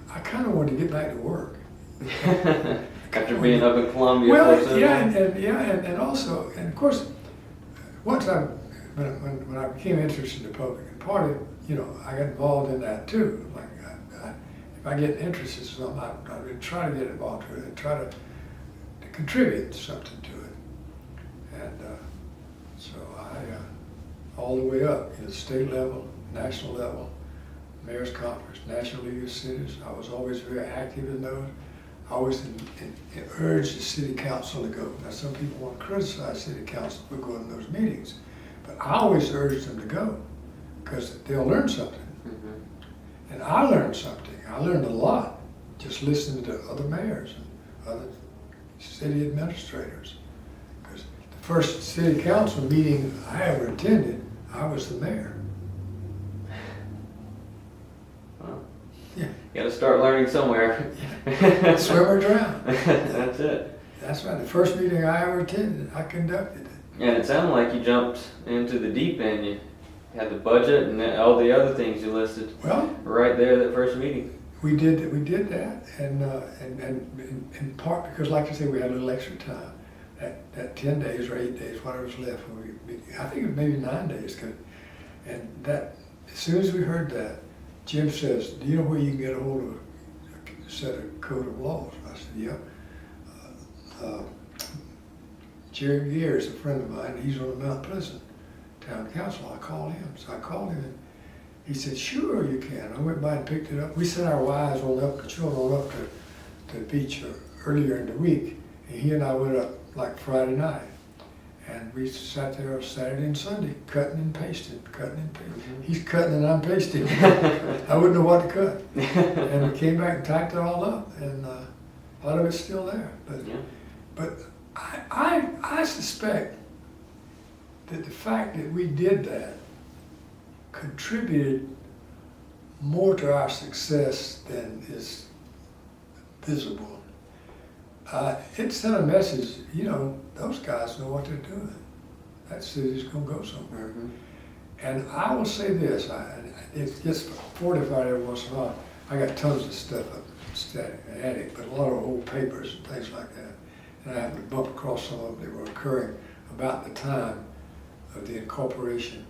I kind of wanted to get back to work. After being up in Columbia Well, for so yeah, long. and also, and of course, once when I became interested in the Republican Party, I got involved in that too. Like, if I get interested in something, I would try to get involved with it and try to contribute something to it. And so all the way up, state level, national level, mayor's conference, National League of Cities. I was always very active in those. I always urged the city council to go. Now, some people want to criticize city council for going to those meetings, but I always urged them to go because they'll learn something. Mm-hmm. And I learned something. I learned a lot just listening to other mayors and other city administrators. Because the first city council meeting I ever attended, I was the mayor. Yeah. You got to start learning somewhere. Swim or drown. That's it. That's right. The first meeting I ever attended, I conducted it. And it sounded like you jumped into the deep end. You had the budget and all the other things you listed. Well, right there, that first meeting. We did that, and in part because, like I said, we had a little extra time. That 10 days or 8 days, whatever was left, I think it was maybe 9 days. And that, as soon as we heard that, Jim says, "Do you know where you can get a hold of a set of code of laws?" I said, "Yeah." Jerry Gear is a friend of mine. He's on the Mount Pleasant Town Council. I called him. So I called him, and he said, "Sure, you can." I went by and picked it up. We sent our wives on up, the children on up to the beach earlier in the week, He and I went up like Friday night, and we sat there on Saturday and Sunday, cutting and pasting, cutting and pasting. He's cutting and I'm pasting. I wouldn't know what to cut. And we came back and typed it all up, and a lot of it's still there. But I suspect that the fact that we did that contributed more to our success than is visible. It sent a message, those guys know what they're doing. That city's gonna go somewhere. Mm-hmm. And I will say this, it gets fortified every once in a while. I got tons of stuff up in the attic, but a lot of old papers and things like that. And I happened to bump across some of them that were occurring about the time of the incorporation.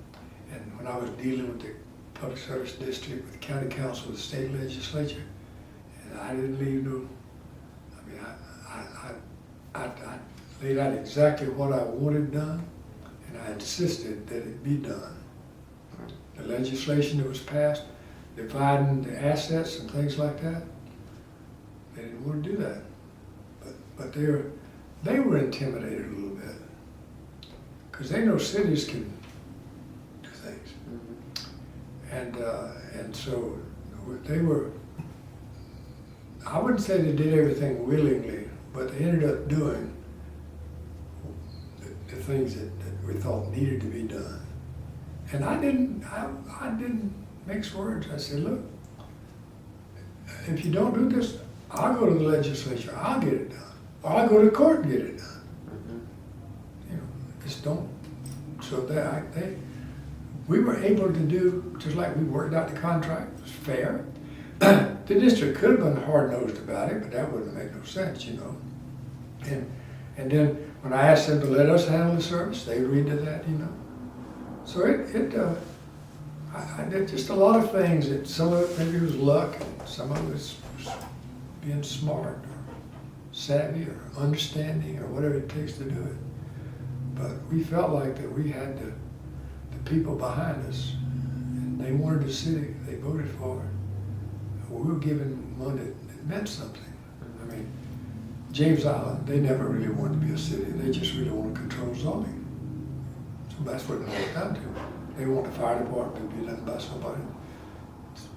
And when I was dealing with the public service district, with the county council, with the state legislature, and I didn't leave no, I laid out exactly what I wanted done, and I insisted that it be done. The legislation that was passed, dividing the assets and things like that, they didn't want to do that. But they were intimidated a little bit, because they know cities can do things. And so they were, I wouldn't say they did everything willingly, but they ended up doing the things that we thought needed to be done. And I didn't mix words. I said, look, if you don't do this, I'll go to the legislature, I'll get it done. Or I'll go to court and get it done. Just don't. So we were able to do, just like we worked out the contract, it was fair. The district could have been hard-nosed about it, but that wouldn't make no sense, And then when I asked them to let us handle the service, they agreed to that, So I did just a lot of things that some of it maybe was luck, and some of it was being smart or savvy or understanding or whatever it takes to do it. But we felt like that we had the people behind us, and they wanted the city, they voted for it. We were given money that meant something. James Island, they never really wanted to be a city. They just really want to control zoning. So that's what it boils down to. They want the fire department to be done by somebody.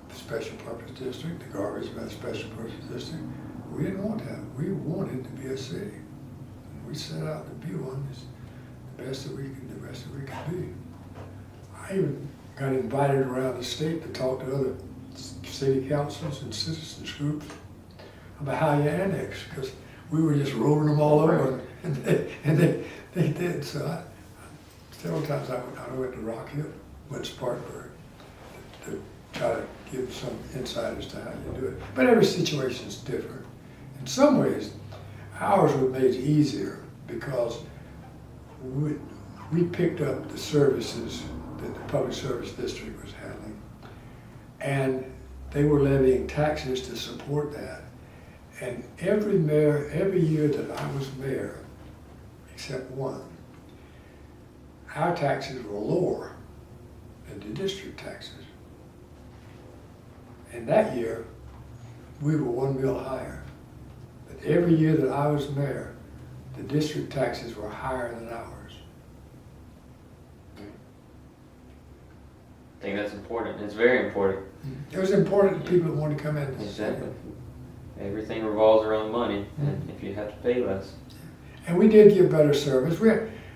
The special purpose district, the garbage by the special purpose district. We didn't want that. We wanted to be a city. And we set out to be one as the best that we could be. I even got invited around the state to talk to other city councils and citizens groups about how you annex, because we were just rolling them all over, and they did. So several times I went to Rock Hill, went to Spartanburg, to try to give some insight as to how you do it. But every situation is different. In some ways, ours was made easier because we picked up the services that the public service district was handling, and they were levying taxes to support that. And every year that I was mayor, except one, our taxes were lower than the district taxes. And that year, we were $1 million higher. But every year that I was mayor, the district taxes were higher than ours. I think that's important. It's very important. It was important to people that wanted to come in. Exactly. Everything revolves around money, and if you have to pay less. And we did give better service. We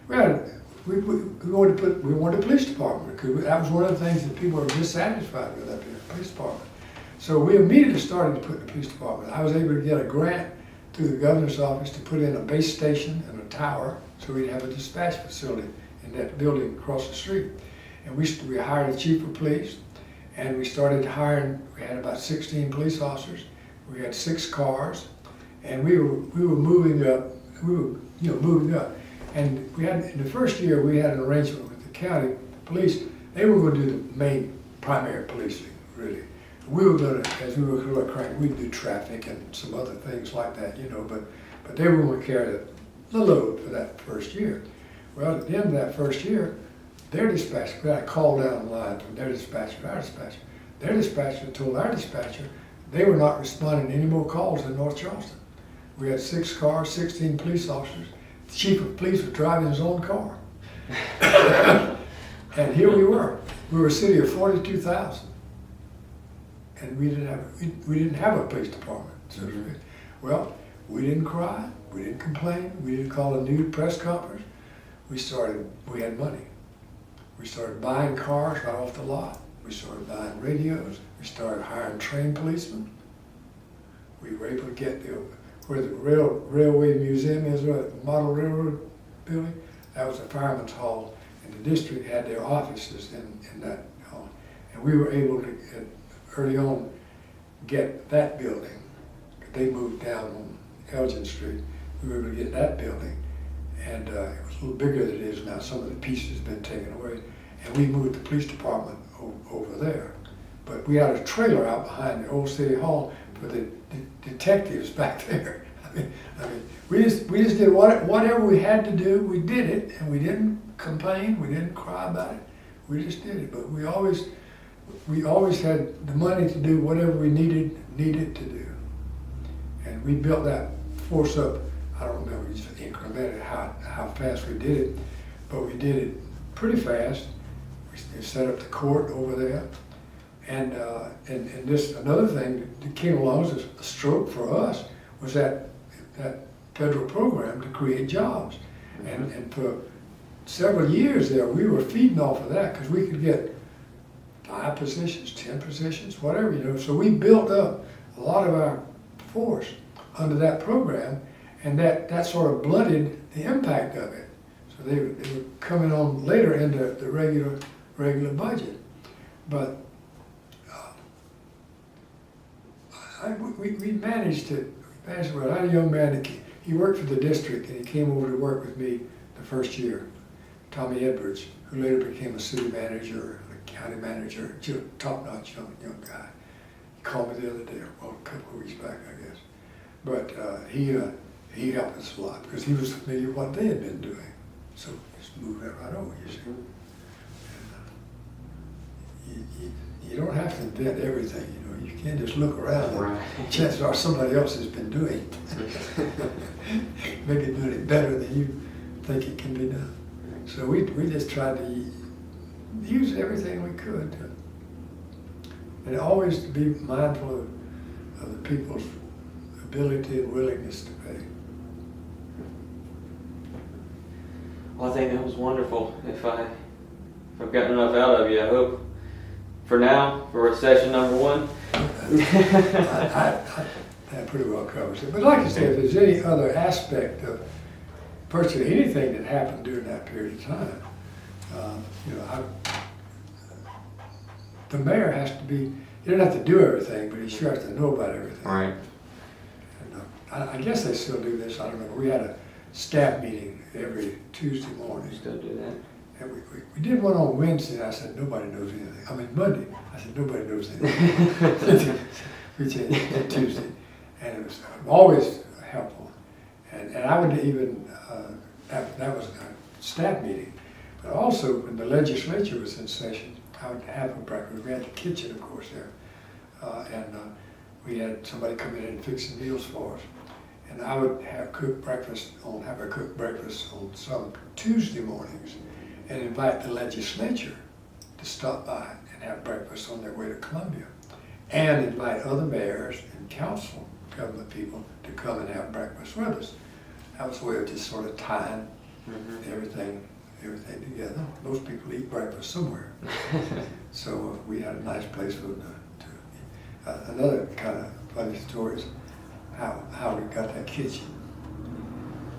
wanted a police department, because that was one of the things that people were dissatisfied with up here, police department. So we immediately started to put the police department. I was able to get a grant through the governor's office to put in a base station and a tower, so we'd have a dispatch facility in that building across the street. And we hired a chief of police, and we started hiring. We had about 16 police officers. We had 6 cars, and we were moving up. We were moving up. And we had, in the first year, we had an arrangement with the county police. They were going to do the main primary policing, really. We were going to, as we were going to crank, we'd do traffic and some other things like that, but they were going to carry the load for that first year. Well, at the end of that first year, their dispatcher got a call down the line from their dispatcher to our dispatcher. Their dispatcher told our dispatcher they were not responding to any more calls in North Charleston. We had 6 cars, 16 police officers. The chief of police was driving his own car. And here we were. We were a city of 42,000. And we didn't have a police department, so to speak. Well, we didn't cry, we didn't complain, we didn't call a nude press conference. We had money. We started buying cars right off the lot. We started buying radios. We started hiring trained policemen. We were able to get where the railway museum is, the model railroad building. That was the fireman's hall, and the district had their offices in that hall. And we were able to, early on, get that building. They moved down on Elgin Street. We were able to get that building, and it was a little bigger than it is now. Some of the pieces have been taken away, and we moved the police department over there. But we had a trailer out behind the old city hall for the detectives back there. I mean, we just did whatever we had to do. We did it, and we didn't complain. We didn't cry about it. We just did it. But we always had the money to do whatever we needed to do. And we built that force up. I don't remember just incrementally how fast we did it, but we did it pretty fast. We set up the court over there, and this another thing that came along as a stroke for us was that federal program to create jobs, and for several years there we were feeding off of that because we could get 5 positions, 10 positions, whatever, you know. So we built up a lot of our force under that program, and that sort of blunted the impact of it. So they were coming on later into the regular budget. But we managed well. I had a young man that he worked for the district, and he came over to work with me the first year, Tommy Edwards, who later became a city manager, a county manager, top-notch young guy. He called me the other day, well, a couple of weeks back, I guess. But he helped us a lot because he was familiar with what they had been doing. So just move that right over, you see. And, you don't have to invent everything, you know. You can't just look around and chances are somebody else has been doing it. Maybe doing it better than you think it can be done. So we just tried to use everything we could and always to be mindful of the people's ability and willingness to pay. Well, I think that was wonderful. If I've gotten enough out of you, I hope. For now, for session number 1. That pretty well covers it. But like I said, if there's any other aspect of virtually anything that happened during that period of time, you know, the mayor has to be, he doesn't have to do everything, but he sure has to know about everything. Right. And I guess they still do this, I don't know. We had a staff meeting every Tuesday morning. Still do that. And we did one on Wednesday, and I said, nobody knows anything. I mean, Monday, I said, nobody knows anything. We changed it to Tuesday, and it was always helpful. And I would even, that was a staff meeting, but also when the legislature was in session, I would have a breakfast. We had the kitchen, of course, there. And we had somebody come in and fix the meals for us. And I would have a cooked breakfast on some Tuesday mornings and invite the legislature to stop by and have breakfast on their way to Columbia. And invite other mayors and council government people to come and have breakfast with us. That was a way of just sort of tying everything together. Most people eat breakfast somewhere. So we had a nice place for them to eat. Another kind of funny story is how we got that kitchen.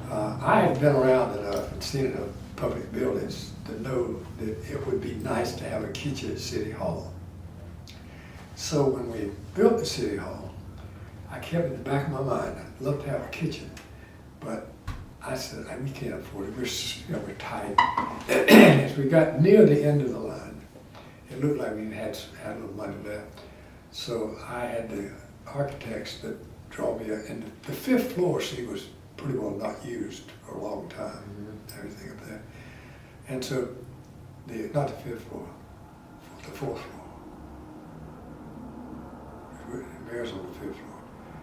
I had been around enough and seen enough public buildings to know that it would be nice to have a kitchen at City Hall. So when we built the City Hall, I kept in the back of my mind, I'd love to have a kitchen, but I said, we can't afford it, we're tight. As we got near the end of the line, it looked like we had a little money left. So I had the architects that draw me up, and the 5th floor, see, was pretty well not used for a long time, everything up there. And so, not the 5th floor, the 4th floor. The mayor's on the 5th floor.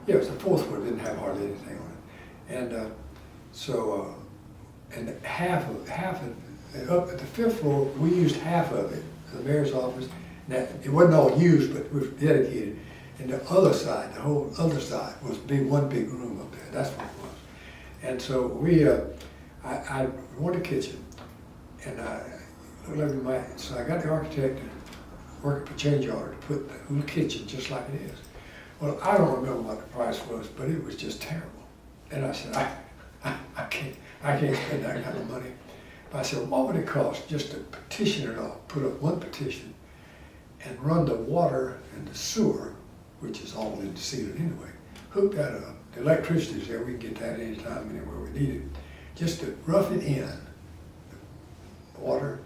Yeah, it was the 4th floor, didn't have hardly anything on it. And and up at the 5th floor, we used half of it, the mayor's office. That it wasn't all used, but it was dedicated. And the other side, the whole other side, was one big room up there. That's what it was. And so I wanted a kitchen, and so I got the architect to work up a change order to put the little kitchen just like it is. Well, I don't remember what the price was, but it was just terrible. And I said, I can't spend that kind of money. But I said, what would it cost just to petition it off, put up one petition, and run the water and the sewer, which is all in the ceiling anyway, hook that up. The electricity's there, we can get that anytime, anywhere we need it. Just to rough it in, the water,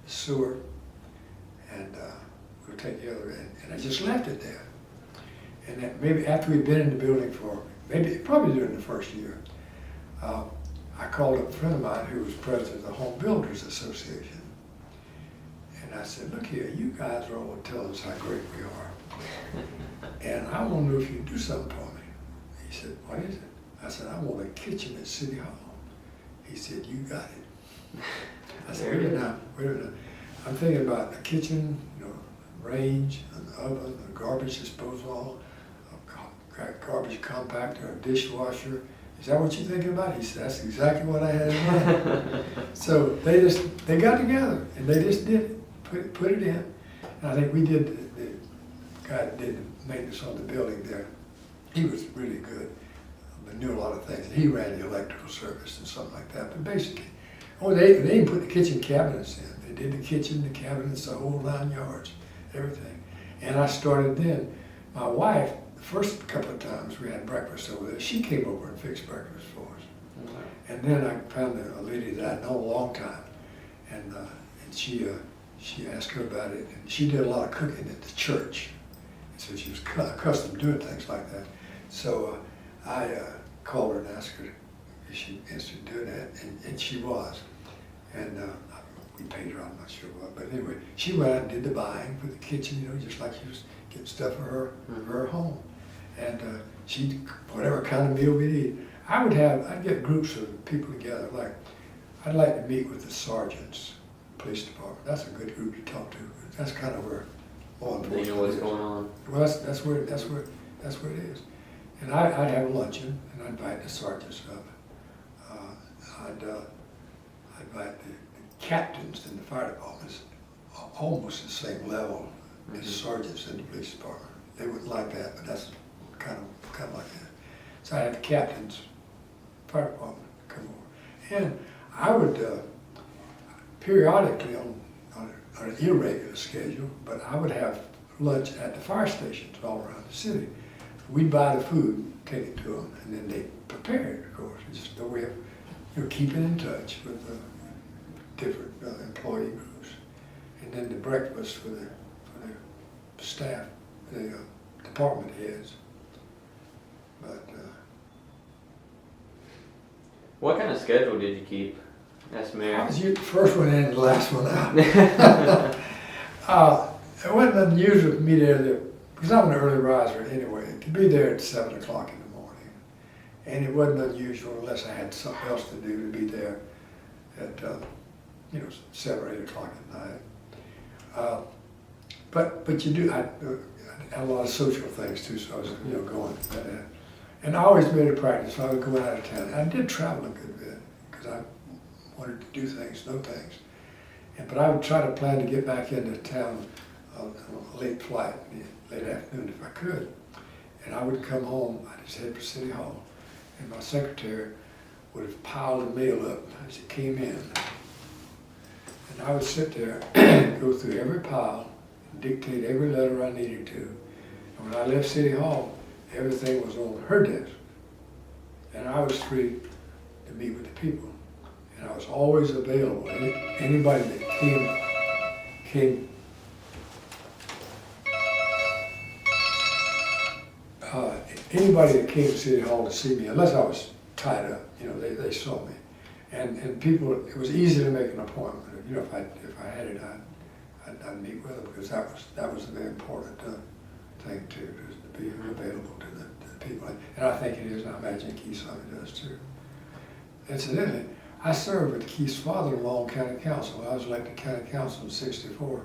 the sewer, and we'll take the other end. And I just left it there. And that maybe after we'd been in the building for, probably during the first year, I called up a friend of mine who was president of the Home Builders Association. And I said, look here, you guys are all telling us how great we are. And I want to know if you can do something for me. He said, what is it? I said, I want a kitchen at City Hall. He said, you got it. I said, wait a minute. I'm thinking about a kitchen, range, an oven, a garbage disposal, a garbage compactor, a dishwasher. Is that what you're thinking about? He said, that's exactly what I had in mind. So they got together and they just did it, put it in. And I think the guy that did the maintenance on the building there, he was really good, but knew a lot of things. He ran the electrical service and something like that. But basically, they even put the kitchen cabinets in. They did the kitchen, the cabinets, the whole 9 yards, everything. And I started then. My wife, the first couple of times we had breakfast over there, she came over and fixed breakfast for us. Mm-hmm. And then I found a lady that I'd known a long time, and she asked her about it, and she did a lot of cooking at the church. So she was accustomed to doing things like that. So I called her and asked her if she was interested in doing that, and she was. And we paid her, I'm not sure what, but anyway, she went out and did the buying for the kitchen, just like she was getting stuff for her home. And whatever kind of meal we need, I'd get groups of people together. Like, I'd like to meet with the sergeants, police department. That's a good group to talk to. That's kind of where law enforcement They know what's going on. Well, that's where it is. And I'd have a luncheon, and I'd invite the sergeants up. I'd invite the captains in the fire departments, almost the same level as sergeants in the police department. They wouldn't like that, but that's kind of like that. So I had the captains, fire department, come over, and I would periodically on an irregular schedule, but I would have lunch at the fire stations all around the city. We'd buy the food, take it to them, and then they prepare it, of course. It's just a way of keeping in touch with the different employee groups. And then the breakfast for the staff, the department heads. But what kind of schedule did you keep as mayor? I was the first one in and the last one out. It wasn't unusual for me there, because I'm an early riser anyway, to be there at 7 o'clock in the morning. And it wasn't unusual, unless I had something else to do, to be there at 7 or 8 o'clock at night. But you do, I had a lot of social things too, so I was going to that. And I always made a practice, so I would go out of town. I did travel a good bit, because I wanted to do things, know things. But I would try to plan to get back into town on a late flight, late afternoon if I could. And I would come home, I'd just head for City Hall, and my secretary would have piled the mail up as it came in. And I would sit there and go through every pile, and dictate every letter I needed to. And when I left City Hall, everything was on her desk. And I was free to meet with the people. And I was always available. Anybody that came anybody that came to City Hall to see me, unless I was tied up, they saw me. And people, it was easy to make an appointment. If I had it, I'd meet with them, because that was a very important thing to be available to the people, and I think it is, and I imagine Keith's son does too. Incidentally, I served with Keith's father-in-law on county council. I was elected county council in '64.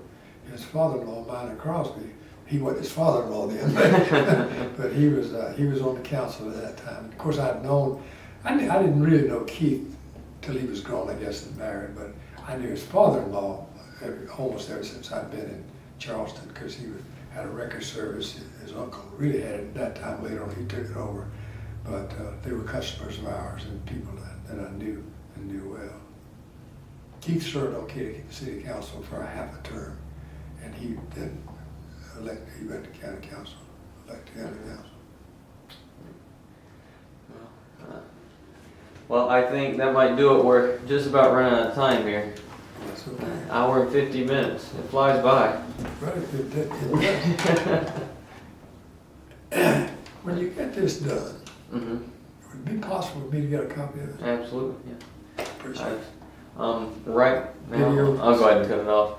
His father-in-law, Minor Crosby, he wasn't his father-in-law then, but he was on the council at that time. Of course, I didn't really know Keith till he was grown, I guess, and married, but I knew his father-in-law almost ever since I'd been in Charleston, because he had a record service. His uncle really had it at that time. Later on, he took it over, but they were customers of ours and people that I knew and knew well. Keith served on city council for a half a term, and he then he went to county council, elected county council. Well, I think that might do it. We're just about running out of time here. That's okay. Hour and 50 minutes. It flies by. Right, when you get this done, Mm-hmm. would it be possible for me to get a copy of it? Absolutely. Yeah. Appreciate it. Right now, Video. I'll go ahead and cut it off.